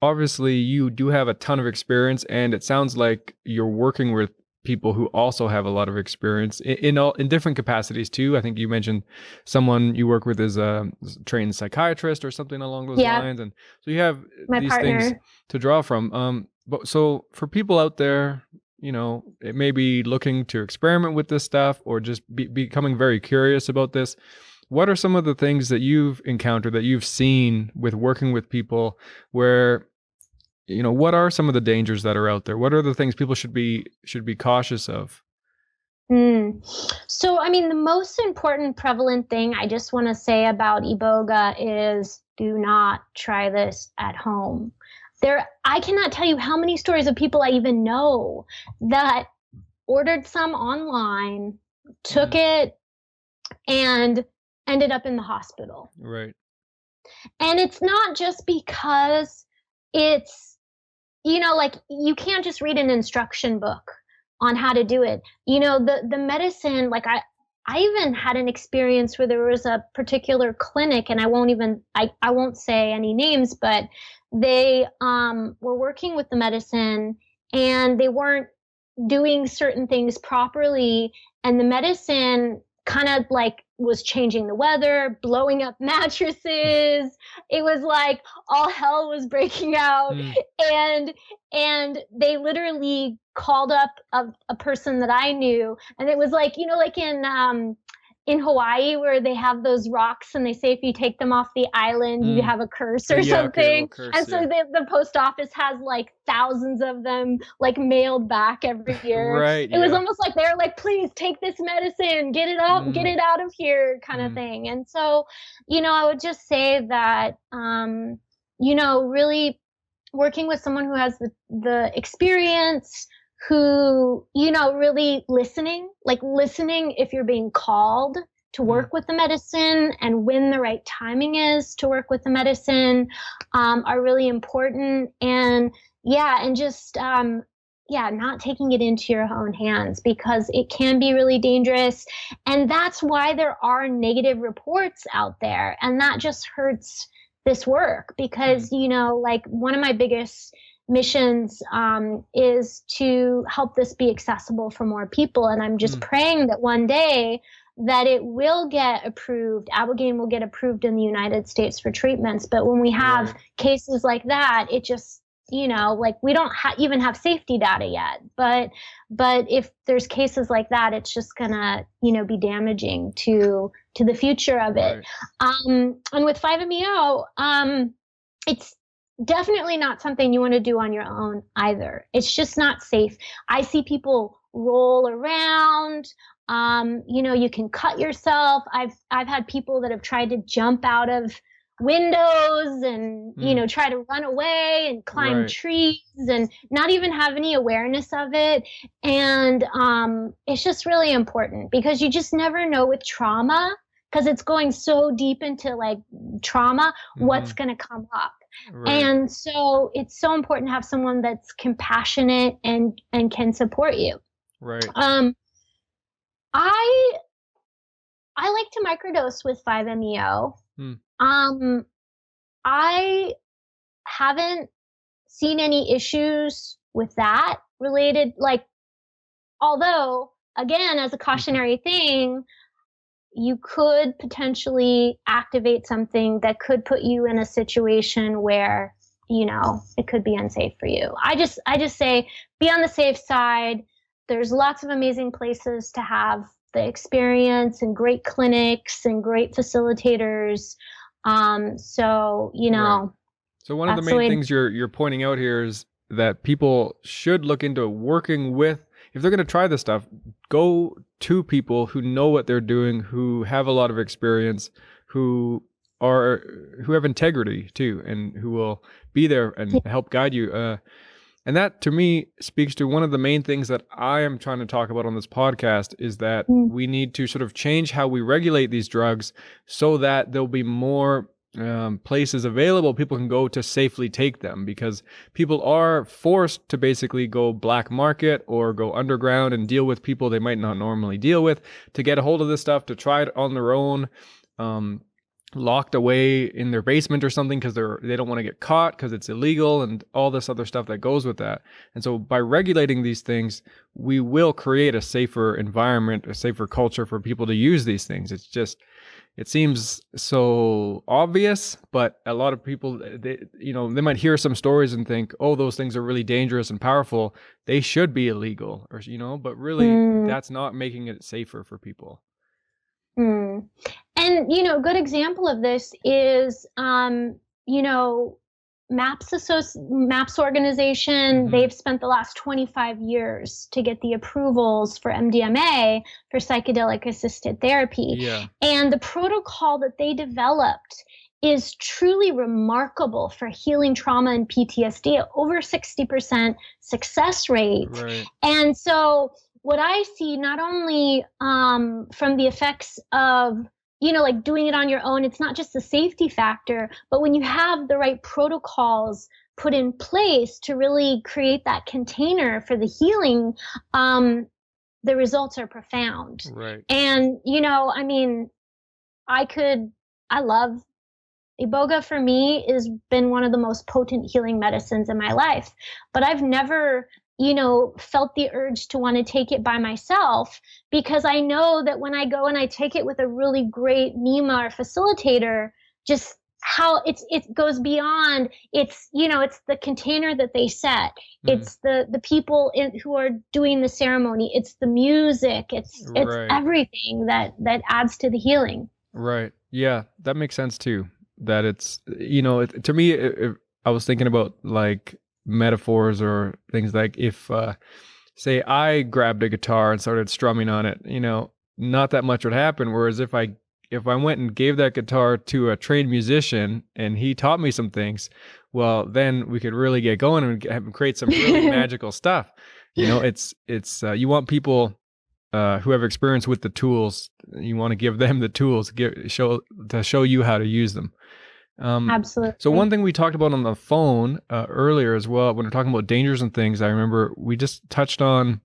S2: Obviously you do have a ton of experience, and it sounds like you're working with people who also have a lot of experience in different capacities too. I think you mentioned someone you work with is a trained psychiatrist or something along those lines, and so you have these things to draw from. But so for people out there, it may be looking to experiment with this stuff, or just becoming very curious about this. What are some of the things that you've encountered, that you've seen with working with people, where, what are some of the dangers that are out there? What are the things people should be cautious of?
S3: Mm. So, I mean, the most important prevalent thing I just want to say about Iboga is do not try this at home. I cannot tell you how many stories of people I even know that ordered some online, took
S2: Mm,
S3: it, and ended up in the hospital.
S2: right.
S3: And it's not just because it's, like you can't just read an instruction book on how to do it. The medicine, like I even had an experience where there was a particular clinic, and I won't say any names, but they were working with the medicine and they weren't doing certain things properly, and the medicine kind of like was changing the weather, blowing up mattresses. It was like all hell was breaking out.
S2: Mm,
S3: And and they literally called up a person that I knew, and it was like, like in Hawaii where they have those rocks and they say if you take them off the island you
S2: mm.
S3: have a curse or
S2: Yeah, okay, a little
S3: something.
S2: curse,
S3: And so
S2: yeah.
S3: the post office has like thousands of them like mailed back every year.
S2: Right,
S3: It was
S2: yeah.
S3: almost like they were like, please take this medicine, get
S2: Mm,
S3: it out of here, kind of
S2: mm,
S3: thing. And so, I would just say that, really working with someone who has the experience, who, really listening if you're being called to
S2: mm,
S3: work with the medicine and when the right timing is to work with the medicine, are really important. And yeah, and just, yeah, not taking it into your own hands because it can be really dangerous. And that's why there are negative reports out there. And that just hurts this work
S2: mm,
S3: because, like one of my biggest missions is to help this be accessible for more people. And I'm just
S2: mm.
S3: praying that one day that it will get approved. Ibogaine will get approved in the United States for treatments. But when we have
S2: Right.
S3: cases like that, it just, like we don't even have safety data yet. But if there's cases like that, it's just gonna, be damaging to the future of it.
S2: Right.
S3: And with 5-MeO, it's definitely not something you want to do on your own either. It's just not safe. I see people roll around. You can cut yourself. I've had people that have tried to jump out of windows and
S2: Mm,
S3: try to run away and climb
S2: right.
S3: trees and not even have any awareness of it. And it's just really important because you just never know with trauma, because it's going so deep into like trauma, what's
S2: Hmm.
S3: going to come up.
S2: Right.
S3: And so it's so important to have someone that's compassionate and can support you.
S2: Right.
S3: um i I like to microdose with 5-MeO.
S2: Mm,
S3: um I haven't seen any issues with that related, like, although again, as a
S2: mhm.
S3: cautionary thing, you could potentially activate something that could put you in a situation where, it could be unsafe for you. I just say be on the safe side. There's lots of amazing places to have the experience and great clinics and great facilitators. So,
S2: Right. So one of the
S3: that's the
S2: main
S3: way.
S2: things you're pointing out here is that people should look into working with, if they're going to try this stuff, go to people who know what they're doing, who have a lot of experience, who are who have integrity too, and who will be there and help guide you. And that to me speaks to one of the main things that I am trying to talk about on this podcast is that
S3: Mm,
S2: we need to sort of change how we regulate these drugs so that there'll be more places available people can go to safely take them, because people are forced to basically go black market or go underground and deal with people they might not normally deal with to get a hold of this stuff, to try it on their own, um, locked away in their basement or something because they don't want to get caught because it's illegal and all this other stuff that goes with that. And so by regulating these things, we will create a safer environment, a safer culture for people to use these things. It's just, it seems so obvious, but a lot of people, they might hear some stories and think, oh, those things are really dangerous and powerful, they should be illegal, or but really
S3: mm,
S2: that's not making it safer for people.
S3: mm. And good example of this is, you know MAPS organization, they've spent the last 25 years to get the approvals for MDMA, for psychedelic assisted therapy.
S2: Yeah.
S3: And the protocol that they developed is truly remarkable for healing trauma and PTSD, over 60% success rate.
S2: Right.
S3: And so what I see, not only from the effects of, like doing it on your own, it's not just the safety factor, but when you have the right protocols put in place to really create that container for the healing, the results are profound.
S2: Right.
S3: And, I mean, I love Iboga. For me, has been one of the most potent healing medicines in my life, but I've never felt the urge to want to take it by myself, because I know that when I go and I take it with a really great NEMA or facilitator, just how it goes beyond, it's the container that they set. It's the people who are doing the ceremony. It's the music. It's
S2: Right.
S3: everything that adds to the healing.
S2: Right. Yeah, that makes sense too. That it's, to me, I was thinking about like metaphors or things like if, say I grabbed a guitar and started strumming on it, not that much would happen. Whereas if I went and gave that guitar to a trained musician and he taught me some things, well, then we could really get going and create some really magical stuff. It's you want people who have experience with the tools. You want to give them the tools, show you how to use them.
S3: Absolutely.
S2: So one thing we talked about on the phone earlier as well, when we're talking about dangers and things, I remember we just touched on,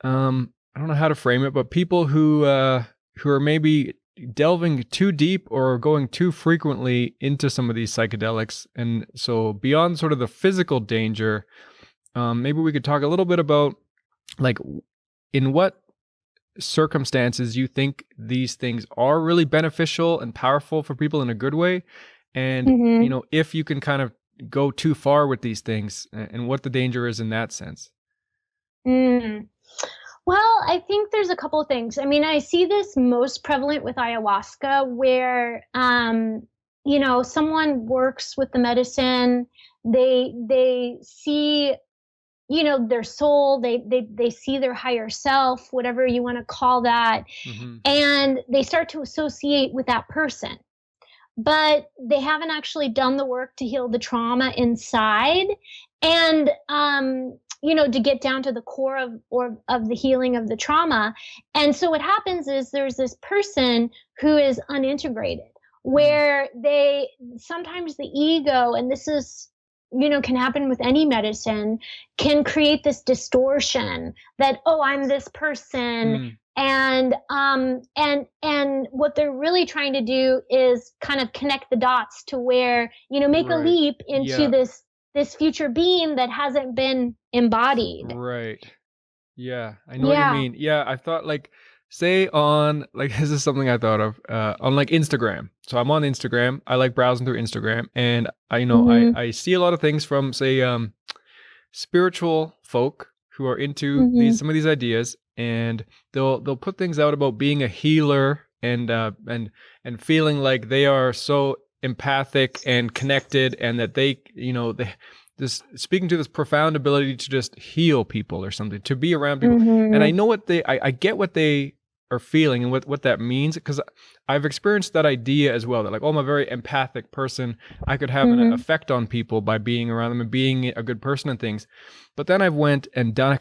S2: I don't know how to frame it, but people who are maybe delving too deep or going too frequently into some of these psychedelics. And so beyond sort of the physical danger, maybe we could talk a little bit about like in what circumstances you think these things are really beneficial and powerful for people in a good way, and if you can kind of go too far with these things and what the danger is in that sense.
S3: Well, I think there's a couple of things. I mean, I see this most prevalent with ayahuasca, where someone works with the medicine, they see their soul, they see their higher self, whatever you want to call that. And they start to associate with that person, but they haven't actually done the work to heal the trauma inside. And, to get down to the core of the healing of the trauma. And so what happens is there's this person who is unintegrated, where sometimes the ego, and this is, can happen with any medicine, can create this distortion that, oh, I'm this person. And what they're really trying to do is kind of connect the dots to where, make a leap into this future being that hasn't been embodied.
S2: Right. Yeah. I know what you mean. Yeah. I thought like, say on, like, this is something I thought of, on like Instagram. So I'm on Instagram. I like browsing through Instagram, and I see a lot of things from, say, spiritual folk who are into some of these ideas, and they'll put things out about being a healer and feeling like they are so empathic and connected, and that they this speaking to this profound ability to just heal people or something, to be around people. And I know I get what they are feeling and what that means, because I've experienced that idea as well, that like, oh, I'm a very empathic person, I could have an effect on people by being around them and being a good person and things. But then I've went and done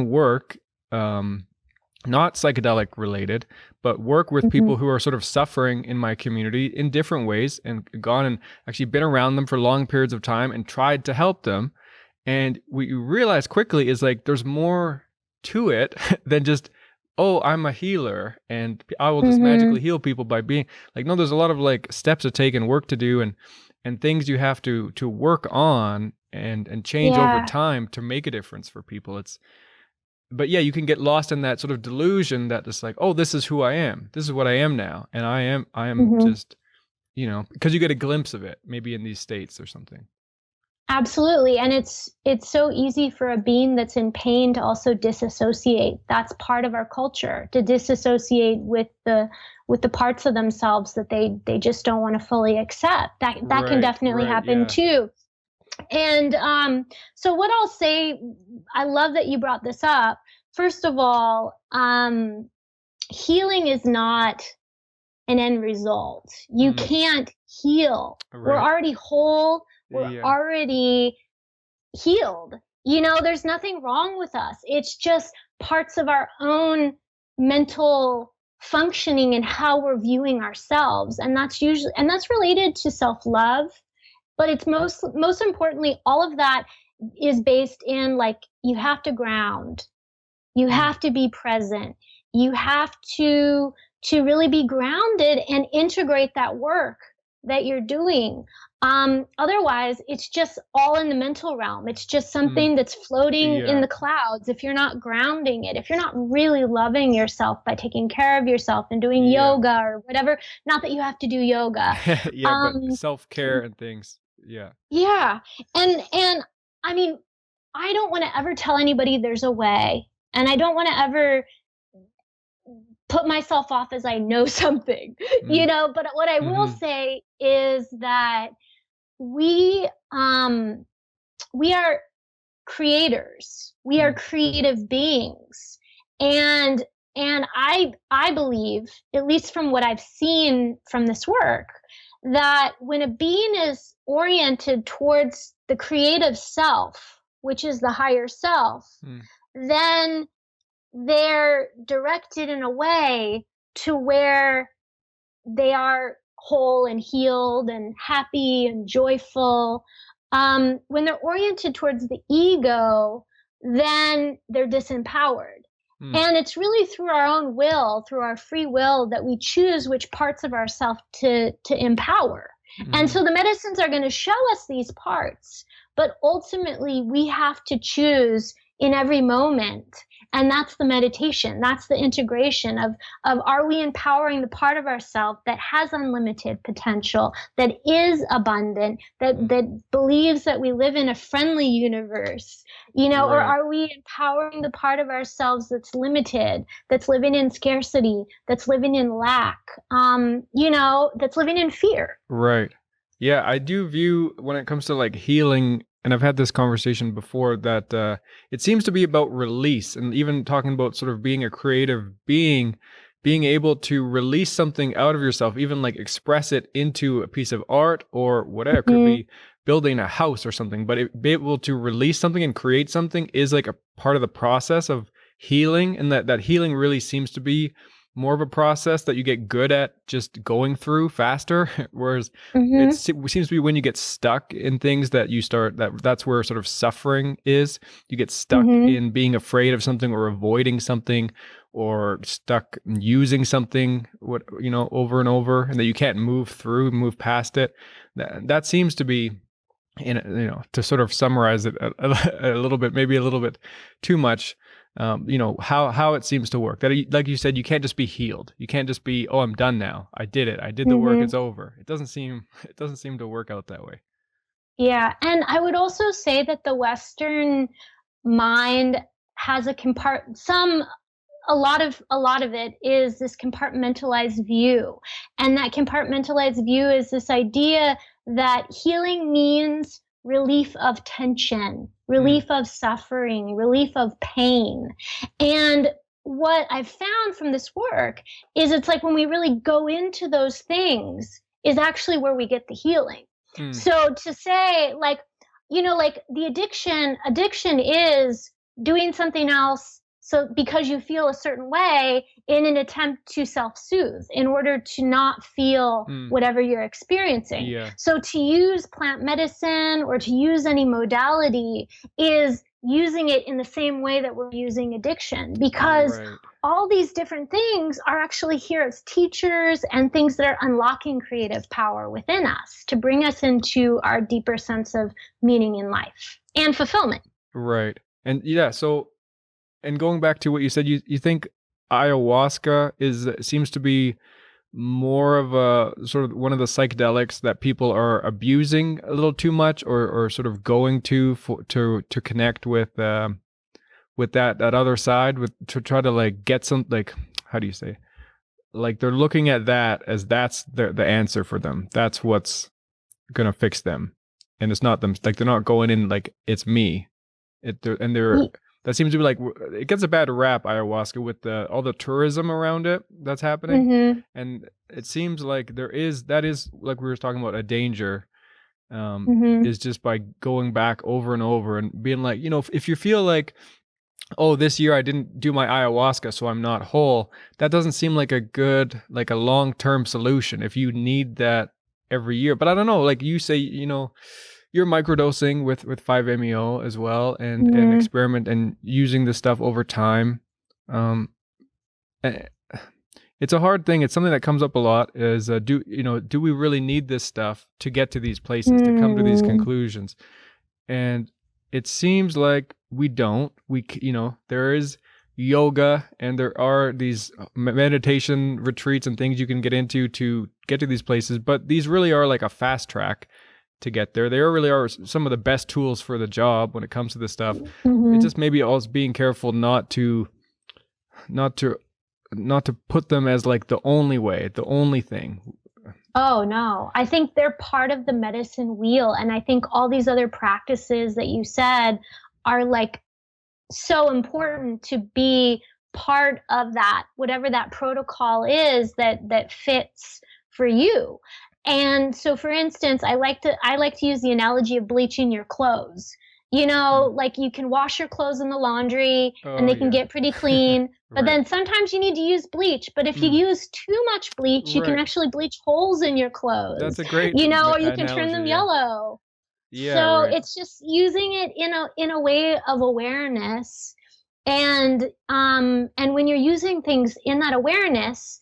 S2: work, not psychedelic related, but work with people who are sort of suffering in my community in different ways, and gone and actually been around them for long periods of time and tried to help them. And what you realize quickly is like, there's more to it than just, oh, I'm a healer and I will just magically heal people by being like, no, there's a lot of like steps to take and work to do, and things you have to work on and change over time to make a difference for people. But yeah, you can get lost in that sort of delusion that it's like, oh, this is who I am. This is what I am now. And I am just, because you get a glimpse of it maybe in these states or something.
S3: Absolutely. And it's so easy for a being that's in pain to also disassociate. That's part of our culture, to disassociate with the parts of themselves that they just don't want to fully accept. That can definitely happen
S2: Yeah.
S3: too. And so what I'll say, I love that you brought this up. First of all, healing is not an end result. You can't heal. We're
S2: Right.
S3: already whole. We're
S2: Yeah.
S3: already healed. There's nothing wrong with us. It's just parts of our own mental functioning and how we're viewing ourselves. And that's related to self-love. But it's most importantly, all of that is based in, like, you have to ground. You have to be present. You have to really be grounded and integrate that work that you're doing. Otherwise, it's just all in the mental realm. It's just something that's floating in
S2: Yeah.
S3: the clouds if you're not grounding it, if you're not really loving yourself by taking care of yourself and doing
S2: Yeah.
S3: yoga or whatever. Not that you have to do yoga.
S2: Yeah, but self-care and things. Yeah.
S3: Yeah. And I mean, I don't want to ever tell anybody there's a way. And I don't want to ever put myself off as I know something, but what I will say is that we we are creators. We are creative beings. And I believe, at least from what I've seen from this work, that when a being is oriented towards the creative self, which is the higher self, then they're directed in a way to where they are whole and healed and happy and joyful. When they're oriented towards the ego, then they're disempowered. And it's really through our own will, through our free will, that we choose which parts of ourselves to empower. And so the medicines are going to show us these parts, but ultimately we have to choose in every moment. And that's the meditation. That's the integration of are we empowering the part of ourselves that has unlimited potential, that is abundant, that believes that we live in a friendly universe, or are we empowering the part of ourselves that's limited, that's living in scarcity, that's living in lack, that's living in fear?
S2: Right. Yeah, I do view, when it comes to like healing, and I've had this conversation before, that it seems to be about release, and even talking about sort of being a creative being, being able to release something out of yourself, even like express it into a piece of art or whatever. It could be building a house or something, but be able to release something and create something is like a part of the process of healing, and that healing really seems to be more of a process that you get good at just going through faster. Whereas it seems to be when you get stuck in things that you start, that's where sort of suffering is. You get stuck in being afraid of something or avoiding something, or stuck using something, over and over, and that you can't move past it. That seems to be, to sort of summarize it a little bit, maybe a little bit too much. How it seems to work. That, like you said, you can't just be healed. You can't just be, oh, I'm done now. I did it. I did the work. It's over. It doesn't seem to work out that way.
S3: Yeah, and I would also say that the Western mind has a lot of it is this compartmentalized view. And that compartmentalized view is this idea that healing means relief of tension, relief of suffering, relief of pain. And what I've found from this work is it's like when we really go into those things is actually where we get the healing. So to say, like the addiction is doing something else, so because you feel a certain way, in an attempt to self-soothe, in order to not feel whatever you're experiencing.
S2: Yeah.
S3: So to use plant medicine or to use any modality is using it in the same way that we're using addiction, because all these different things are actually here as teachers and things that are unlocking creative power within us to bring us into our deeper sense of meaning in life and fulfillment.
S2: Right. And yeah, so, and going back to what you said, you think ayahuasca seems to be more of a sort of one of the psychedelics that people are abusing a little too much, or sort of going to connect with that other side, with to try to like get some, like, how do you say, like they're looking at that as that's the answer for them. That's what's gonna fix them, and it's not them. Like they're not going in like it's me. They're that seems to be like, it gets a bad rap, ayahuasca, with all the tourism around it that's happening, and it seems like that is like we were talking about, a danger, is just by going back over and over and being like, if you feel like, oh, this year I didn't do my ayahuasca, so I'm not whole. That doesn't seem like a long-term solution if you need that every year. But I don't know, like you say, you're microdosing with 5-MeO as well, and experiment and using this stuff over time. It's a hard thing. It's something that comes up a lot, is do we really need this stuff to get to these places, to come to these conclusions? And it seems like we don't. There is yoga, and there are these meditation retreats and things you can get into to get to these places, but these really are like a fast track to get there. They really are some of the best tools for the job when it comes to this stuff. It's just maybe also being careful not to put them as like the only way, the only thing.
S3: Oh, no. I think they're part of the medicine wheel. And I think all these other practices that you said are like so important to be part of that, whatever that protocol is that fits for you. And so, for instance, I like to use the analogy of bleaching your clothes. Like you can wash your clothes in the laundry and they can get pretty clean, but then sometimes you need to use bleach. But if you use too much bleach, you can actually bleach holes in your clothes.
S2: That's a great,
S3: or you can turn them yellow.
S2: Yeah.
S3: So it's just using it in a way of awareness. And when you're using things in that awareness,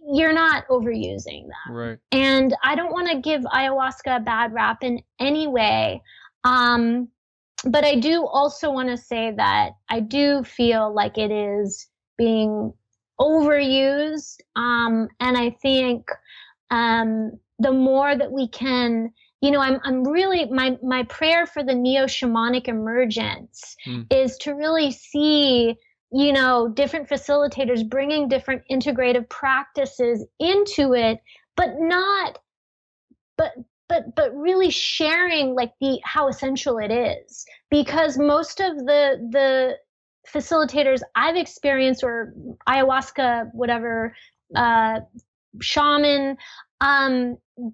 S3: you're not overusing them.
S2: Right.
S3: And I don't want to give ayahuasca a bad rap in any way. But I do also want to say that I do feel like it is being overused. And I think the more that we can, I'm really, my prayer for the neo-shamanic emergence is to really see, different facilitators bringing different integrative practices into it, but really sharing like how essential it is, because most of the facilitators I've experienced, or ayahuasca, whatever, shaman,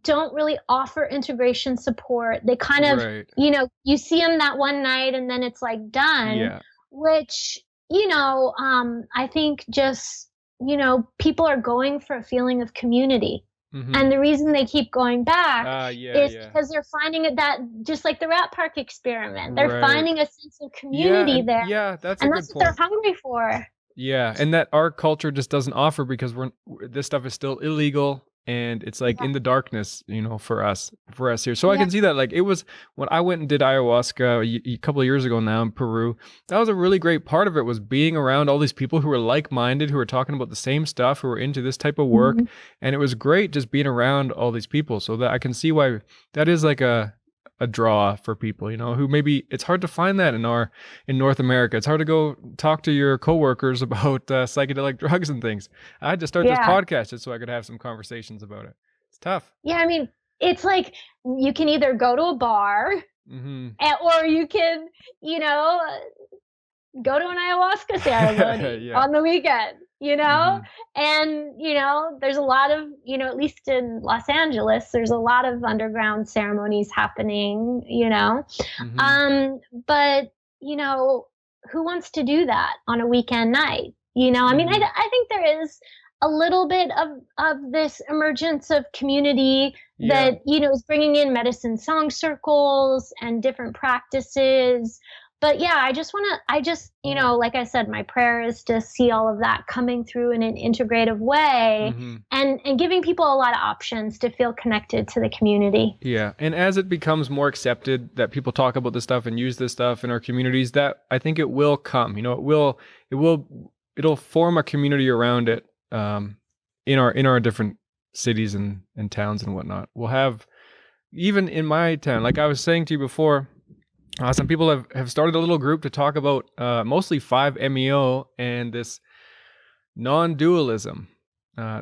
S3: don't really offer integration support. They kind of, you see them that one night and then it's like done, which, I think just, people are going for a feeling of community. And the reason they keep going back is because they're finding it, that just like the Rat Park experiment, they're finding a sense of community there.
S2: Yeah, that's
S3: and
S2: a
S3: that's
S2: good
S3: what
S2: point.
S3: they're hungry for.
S2: Yeah, and that our culture just doesn't offer, because this stuff is still illegal, and it's like in the darkness, for us here. So I can see that, like, it was when I went and did ayahuasca a couple of years ago now in Peru. That was a really great part of it, was being around all these people who were like-minded, who were talking about the same stuff, who were into this type of work. And it was great just being around all these people. So that I can see why that is like a draw for people, who maybe it's hard to find that in North America. It's hard to go talk to your coworkers about psychedelic drugs and things. I had to start this podcast just so I could have some conversations about it. It's tough.
S3: Yeah, I mean, it's like you can either go to a bar or you can, go to an ayahuasca ceremony on the weekend, and, there's a lot of, at least in Los Angeles, there's a lot of underground ceremonies happening, but, who wants to do that on a weekend night? I mean, I think there is a little bit of this emergence of community that, is bringing in medicine song circles and different practices. But yeah, I just, like I said, my prayer is to see all of that coming through in an integrative way and giving people a lot of options to feel connected to the community.
S2: Yeah. And as it becomes more accepted that people talk about this stuff and use this stuff in our communities, that I think it will come, it'll form a community around it, in our different cities and towns and whatnot. We'll have, even in my town, like I was saying to you before, some people have started a little group to talk about mostly 5-MeO and this non-dualism,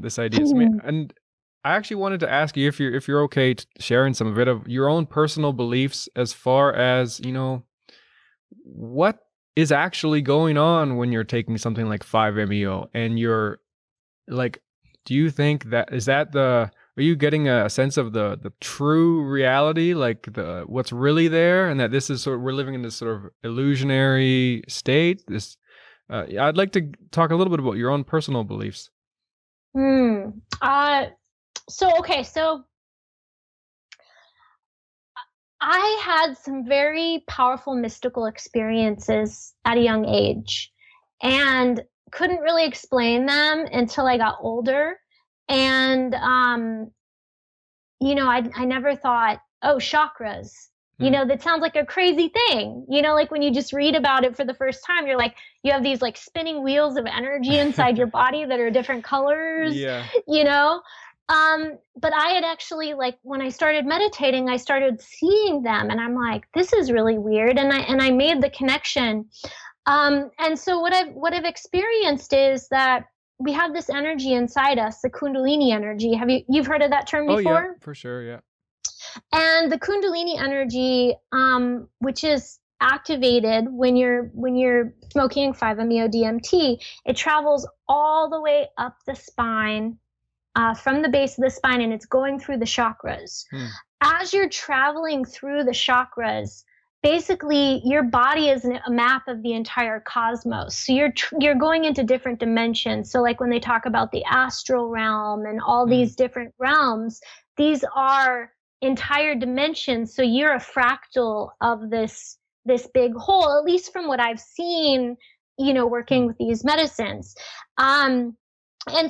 S2: this idea. And I actually wanted to ask you if you're okay sharing some of it, of your own personal beliefs as far as, you know, what is actually going on when you're taking something like 5-MeO, and you're like, do you think that are you getting a sense of the true reality, like what's really there, and that this is we're living in this sort of illusionary state? This, I'd like to talk a little bit about your own personal beliefs.
S3: So I had some very powerful mystical experiences at a young age, and couldn't really explain them until I got older. And I never thought, oh, chakras. That sounds like a crazy thing. Like when you just read about it for the first time, you're like, you have these like spinning wheels of energy inside your body that are different colors.
S2: Yeah.
S3: But I had actually, like, when I started meditating, I started seeing them, and I'm like, this is really weird. And I made the connection. And so what I've experienced is that we have this energy inside us, the Kundalini energy. You've heard of that term before?
S2: Oh, yeah, for sure, yeah.
S3: And the Kundalini energy, which is activated when you're smoking 5-MeO DMT, it travels all the way up the spine, from the base of the spine, and it's going through the chakras. As you're traveling through the chakras, basically your body is a map of the entire cosmos. So you're going into different dimensions. So like when they talk about the astral realm and all these different realms, these are entire dimensions. So you're a fractal of this big whole, at least from what I've seen, working with these medicines. And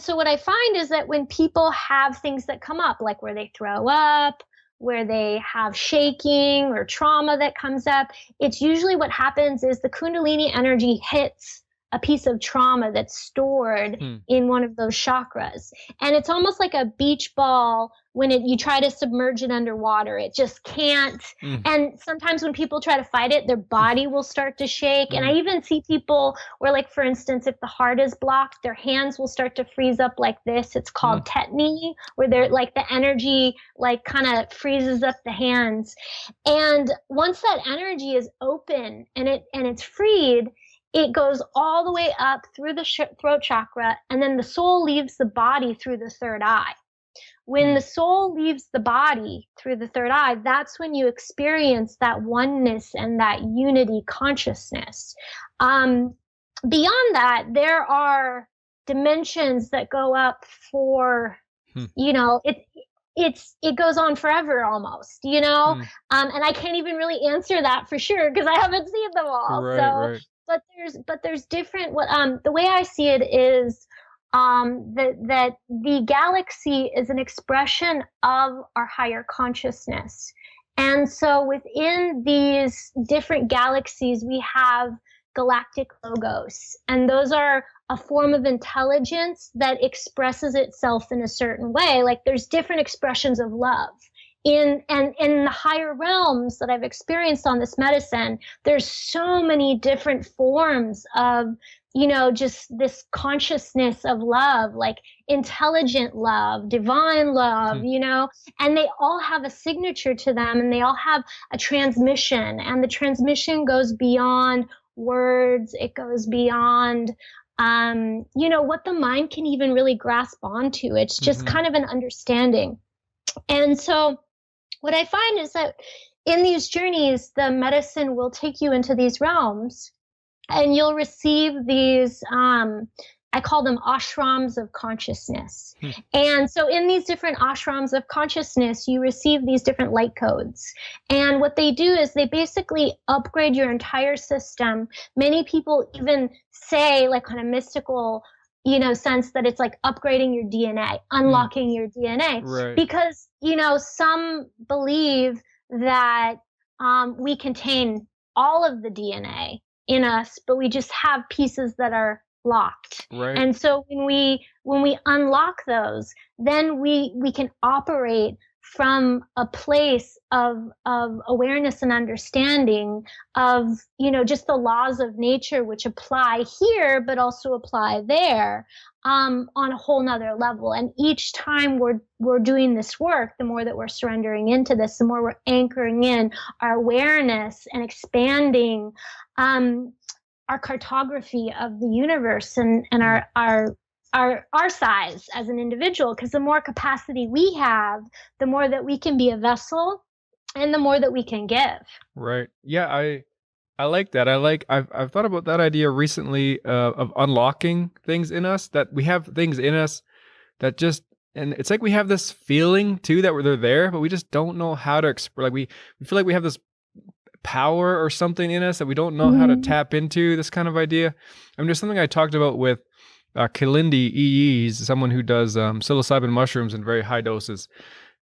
S3: so what I find is that when people have things that come up, like where they throw up, where they have shaking or trauma that comes up, it's usually what happens is the Kundalini energy hits a piece of trauma that's stored in one of those chakras. And it's almost like a beach ball when you try to submerge it underwater. It just can't. And sometimes when people try to fight it, their body will start to shake. And I even see people where, like, for instance, if the heart is blocked, their hands will start to freeze up like this. It's called tetany, where they're like the energy like kind of freezes up the hands. And once that energy is open and it's freed, it goes all the way up through the throat chakra, and then the soul leaves the body through the third eye. When the soul leaves the body through the third eye, that's when you experience that oneness and that unity consciousness. Beyond that, there are dimensions that go up for, it goes on forever almost, and I can't even really answer that for sure because I haven't seen them all.
S2: Right.
S3: But there's different. The way I see it is that the galaxy is an expression of our higher consciousness, and so within these different galaxies we have galactic logos, and those are a form of intelligence that expresses itself in a certain way. Like there's different expressions of love. In the higher realms that I've experienced on this medicine, there's so many different forms of, just this consciousness of love, like intelligent love, divine love, and they all have a signature to them, and they all have a transmission, and the transmission goes beyond words. It goes beyond, what the mind can even really grasp onto. It's just kind of an understanding. And so what I find is that in these journeys, the medicine will take you into these realms, and you'll receive these, I call them ashrams of consciousness. And so in these different ashrams of consciousness, you receive these different light codes. And what they do is they basically upgrade your entire system. Many people even say, like on a mystical sense, that it's like upgrading your DNA, unlocking your DNA.
S2: Right.
S3: Because, some believe that we contain all of the DNA in us, but we just have pieces that are locked.
S2: Right.
S3: And so when we unlock those, then we can operate from a place of awareness and understanding of, just the laws of nature, which apply here but also apply there, on a whole nother level. And each time we're doing this work, the more that we're surrendering into this, the more we're anchoring in our awareness and expanding our cartography of the universe and our size as an individual. Because the more capacity we have, the more that we can be a vessel and the more that we can give.
S2: Right. Yeah, I like that. I've thought about that idea recently, of unlocking things in us, that we have things in us that just, and it's like we have this feeling too that they're there, but we just don't know how to express. Like we feel like we have this power or something in us that we don't know how to tap into. This kind of idea. I mean, there's something I talked about with Kalindi EEs, someone who does psilocybin mushrooms in very high doses.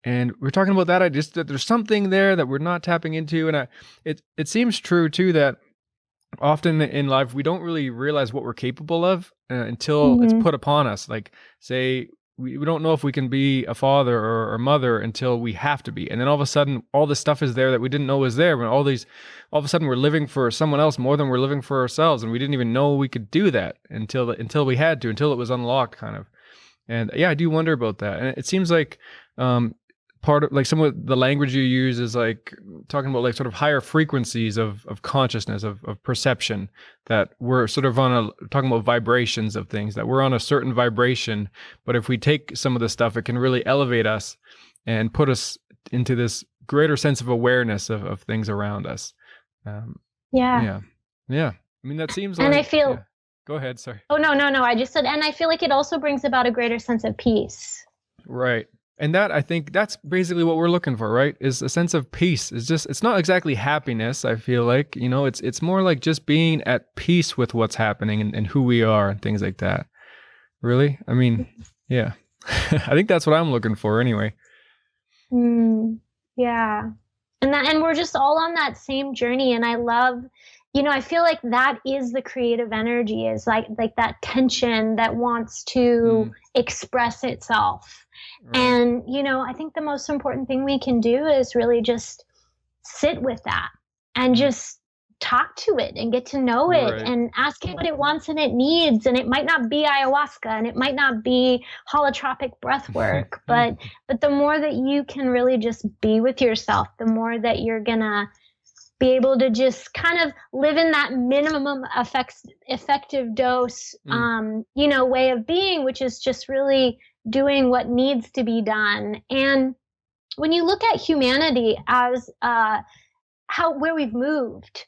S2: And we're talking about that. I just that there's something there that we're not tapping into, and it seems true too that often in life we don't really realize what we're capable of until it's put upon us. Like, say we don't know if we can be a father or mother until we have to be, and then all of a sudden all this stuff is there that we didn't know was there. When all of a sudden we're living for someone else more than we're living for ourselves, and we didn't even know we could do that until we had to, until it was unlocked, kind of. And yeah, I do wonder about that, and it seems like part of like some of the language you use is like talking about like sort of higher frequencies of consciousness, of perception, that we're sort of talking about vibrations of things, that we're on a certain vibration, but if we take some of the stuff, it can really elevate us and put us into this greater sense of awareness of things around us. Yeah. I mean, that seems like,
S3: and I feel,
S2: go ahead. Sorry.
S3: Oh, no. I just said, and I feel like it also brings about a greater sense of peace.
S2: Right. And that, I think that's basically what we're looking for, right? Is a sense of peace. It's not exactly happiness, I feel like, it's more like just being at peace with what's happening and who we are and things like that. Really? I mean, yeah. I think that's what I'm looking for anyway.
S3: Yeah. And we're just all on that same journey. And I love, I feel like that is the creative energy, is like that tension that wants to express itself. Right. And, I think the most important thing we can do is really just sit with that and just talk to it and get to know it and ask it what it wants and it needs. And it might not be ayahuasca and it might not be holotropic breath work, but the more that you can really just be with yourself, the more that you're gonna be able to just kind of live in that minimum effective dose, way of being, which is just really doing what needs to be done. And when you look at humanity as where we've moved,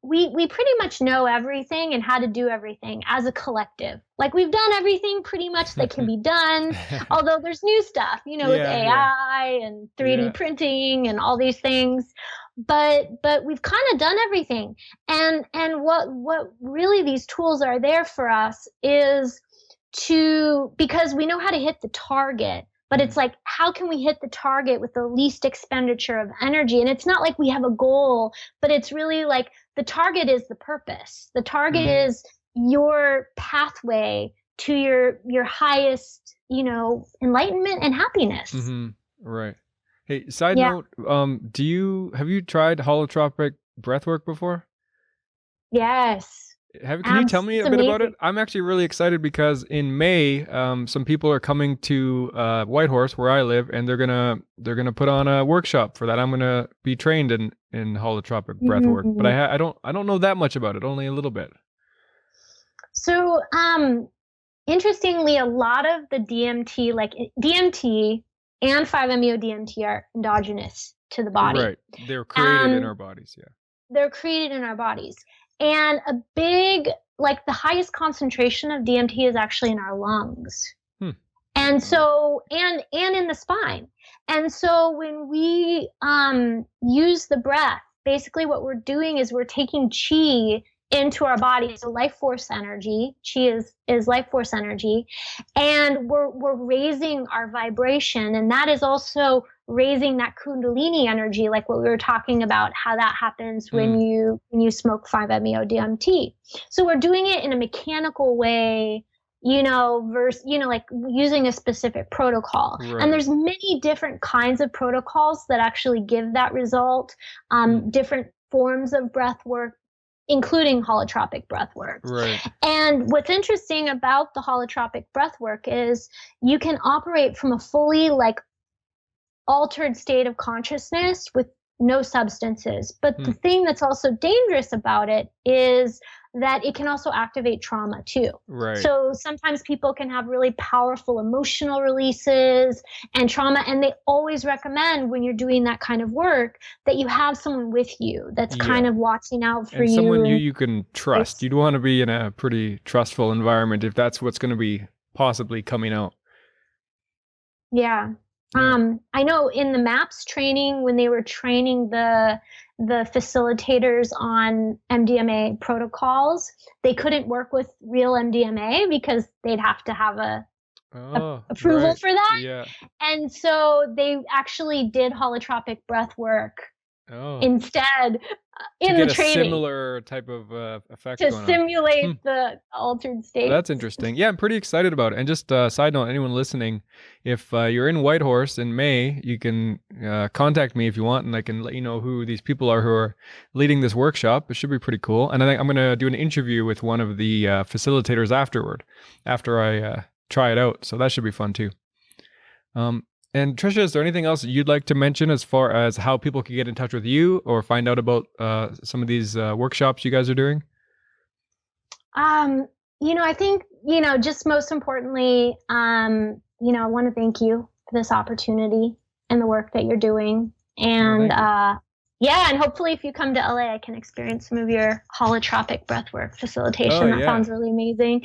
S3: we pretty much know everything and how to do everything as a collective. Like, we've done everything pretty much that can be done, although there's new stuff, with AI and 3D printing and all these things. But we've kind of done everything. And what really these tools are there for us is because we know how to hit the target, but it's like, how can we hit the target with the least expenditure of energy? And it's not like we have a goal, but it's really like the target is the purpose. The target is your pathway to your highest, enlightenment and happiness.
S2: Right. Hey, side note, have you tried holotropic breathwork before?
S3: Yes.
S2: Can you tell me a bit about it? I'm actually really excited because in May, some people are coming to Whitehorse, where I live, and they're gonna put on a workshop for that. I'm gonna be trained in holotropic breathwork, but I don't know that much about it, only a little bit.
S3: So, interestingly, a lot of the DMT, like DMT and 5-MeO-DMT, are endogenous to the body.
S2: Right, they're created in our bodies. Yeah,
S3: they're created in our bodies. And a big, like the highest concentration of DMT is actually in our lungs. And so, and in the spine. And so when we use the breath, basically what we're doing is we're taking chi into our body. So life force energy, chi is life force energy. And we're raising our vibration. And that is also raising that kundalini energy, like what we were talking about, how that happens when you smoke 5-MeO DMT. So we're doing it in a mechanical way, versus, like using a specific protocol.
S2: Right.
S3: And there's many different kinds of protocols that actually give that result, different forms of breath work, including holotropic breath work.
S2: Right.
S3: And what's interesting about the holotropic breath work is you can operate from a fully altered state of consciousness with no substances. But the thing that's also dangerous about it is that it can also activate trauma too.
S2: Right.
S3: So sometimes people can have really powerful emotional releases and trauma, and they always recommend when you're doing that kind of work that you have someone with you that's kind of watching out for
S2: and
S3: you.
S2: Someone you can trust. You'd want to be in a pretty trustful environment if that's what's going to be possibly coming out.
S3: Yeah. I know in the MAPS training, when they were training the facilitators on MDMA protocols, they couldn't work with real MDMA because they'd have to have a approval for that.
S2: Yeah.
S3: And so they actually did holotropic breath work instead in the training. A
S2: similar type of effect
S3: to
S2: going
S3: simulate the altered state.
S2: That's interesting. Yeah, I'm pretty excited about it. And just side note, anyone listening, if you're in Whitehorse in May, you can contact me if you want, and I can let you know who these people are who are leading this workshop. It should be pretty cool. And I think I'm going to do an interview with one of the facilitators after I try it out. So that should be fun too. And Tricia, is there anything else you'd like to mention as far as how people can get in touch with you or find out about some of these workshops you guys are doing?
S3: I think, just most importantly, I want to thank you for this opportunity and the work that you're doing. And and hopefully if you come to LA, I can experience some of your holotropic breathwork facilitation. That sounds really amazing.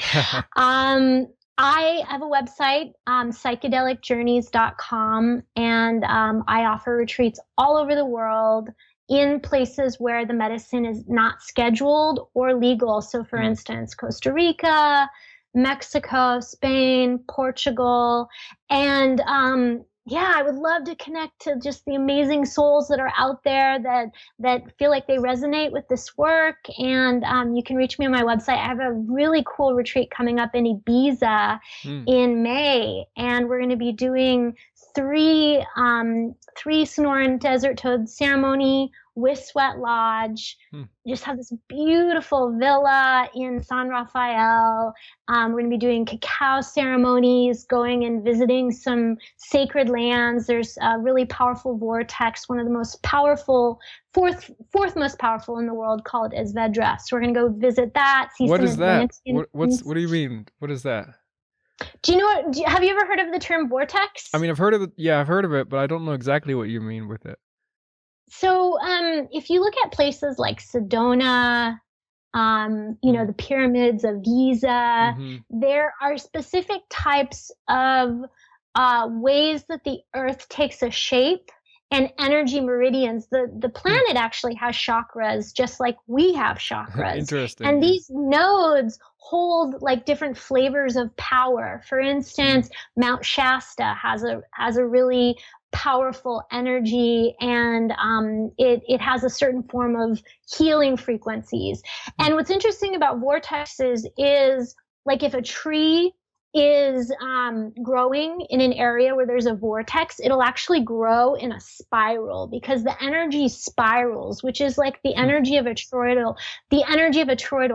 S3: I have a website, psychedelicjourneys.com, and I offer retreats all over the world in places where the medicine is not scheduled or legal. So for instance, Costa Rica, Mexico, Spain, Portugal, and I would love to connect to just the amazing souls that are out there that feel like they resonate with this work. And you can reach me on my website. I have a really cool retreat coming up in Ibiza in May, and we're going to be doing three Sonoran Desert Toad ceremony with Sweat Lodge. Just have this beautiful villa in San Rafael. We're going to be doing cacao ceremonies, going and visiting some sacred lands. There's a really powerful vortex, one of the most powerful, fourth most powerful in the world, called Esvedra. So we're going to go visit that. See
S2: what
S3: some
S2: is that?
S3: What
S2: do you mean? What is that?
S3: Do you know have you ever heard of the term vortex?
S2: I mean, I've heard of it. Yeah, I've heard of it, but I don't know exactly what you mean with it.
S3: So if you look at places like Sedona, the pyramids of Giza, there are specific types of ways that the earth takes a shape and energy meridians. The planet actually has chakras, just like we have chakras.
S2: Interesting.
S3: And these nodes hold like different flavors of power. For instance, Mount Shasta has a really powerful energy, and it has a certain form of healing frequencies. And what's interesting about vortexes is, like, if a tree is growing in an area where there's a vortex, it'll actually grow in a spiral, because the energy spirals, which is like the energy of a toroidal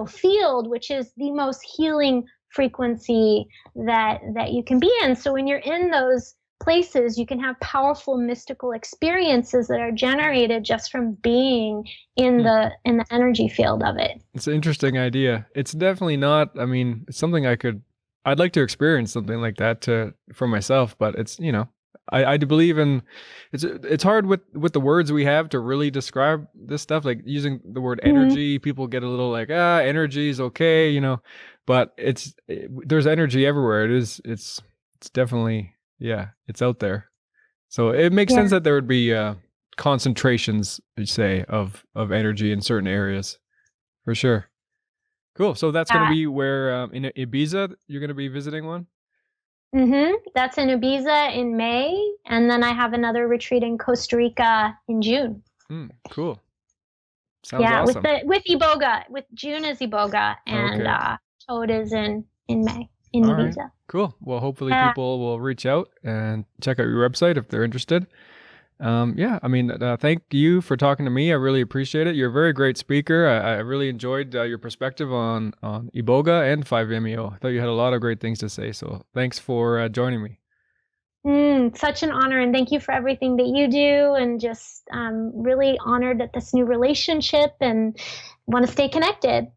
S3: field, which is the most healing frequency that you can be in. So when you're in those places, you can have powerful mystical experiences that are generated just from being in the energy field of it. It's
S2: an interesting idea. It's definitely not, I mean, it's something I'd like to experience something like that for myself, but it's, I do believe in, it's hard with the words we have to really describe this stuff, like using the word energy. People get a little like, energy is okay, but there's energy everywhere. It's definitely, it's out there. So it makes sense that there would be concentrations, you'd say, of energy in certain areas, for sure. Cool. So that's going to be where in Ibiza you're going to be visiting one?
S3: That's in Ibiza in May, and then I have another retreat in Costa Rica in June.
S2: Cool. Sounds awesome.
S3: with Iboga. With June is Iboga, and Toad is in May in Ibiza.
S2: Right. Cool. Well, hopefully people will reach out and check out your website if they're interested. Thank you for talking to me. I really appreciate it. You're a very great speaker. I really enjoyed your perspective on Iboga and 5-MeO. I thought you had a lot of great things to say. So thanks for joining me.
S3: Such an honor, and thank you for everything that you do, and just really honored at this new relationship and want to stay connected.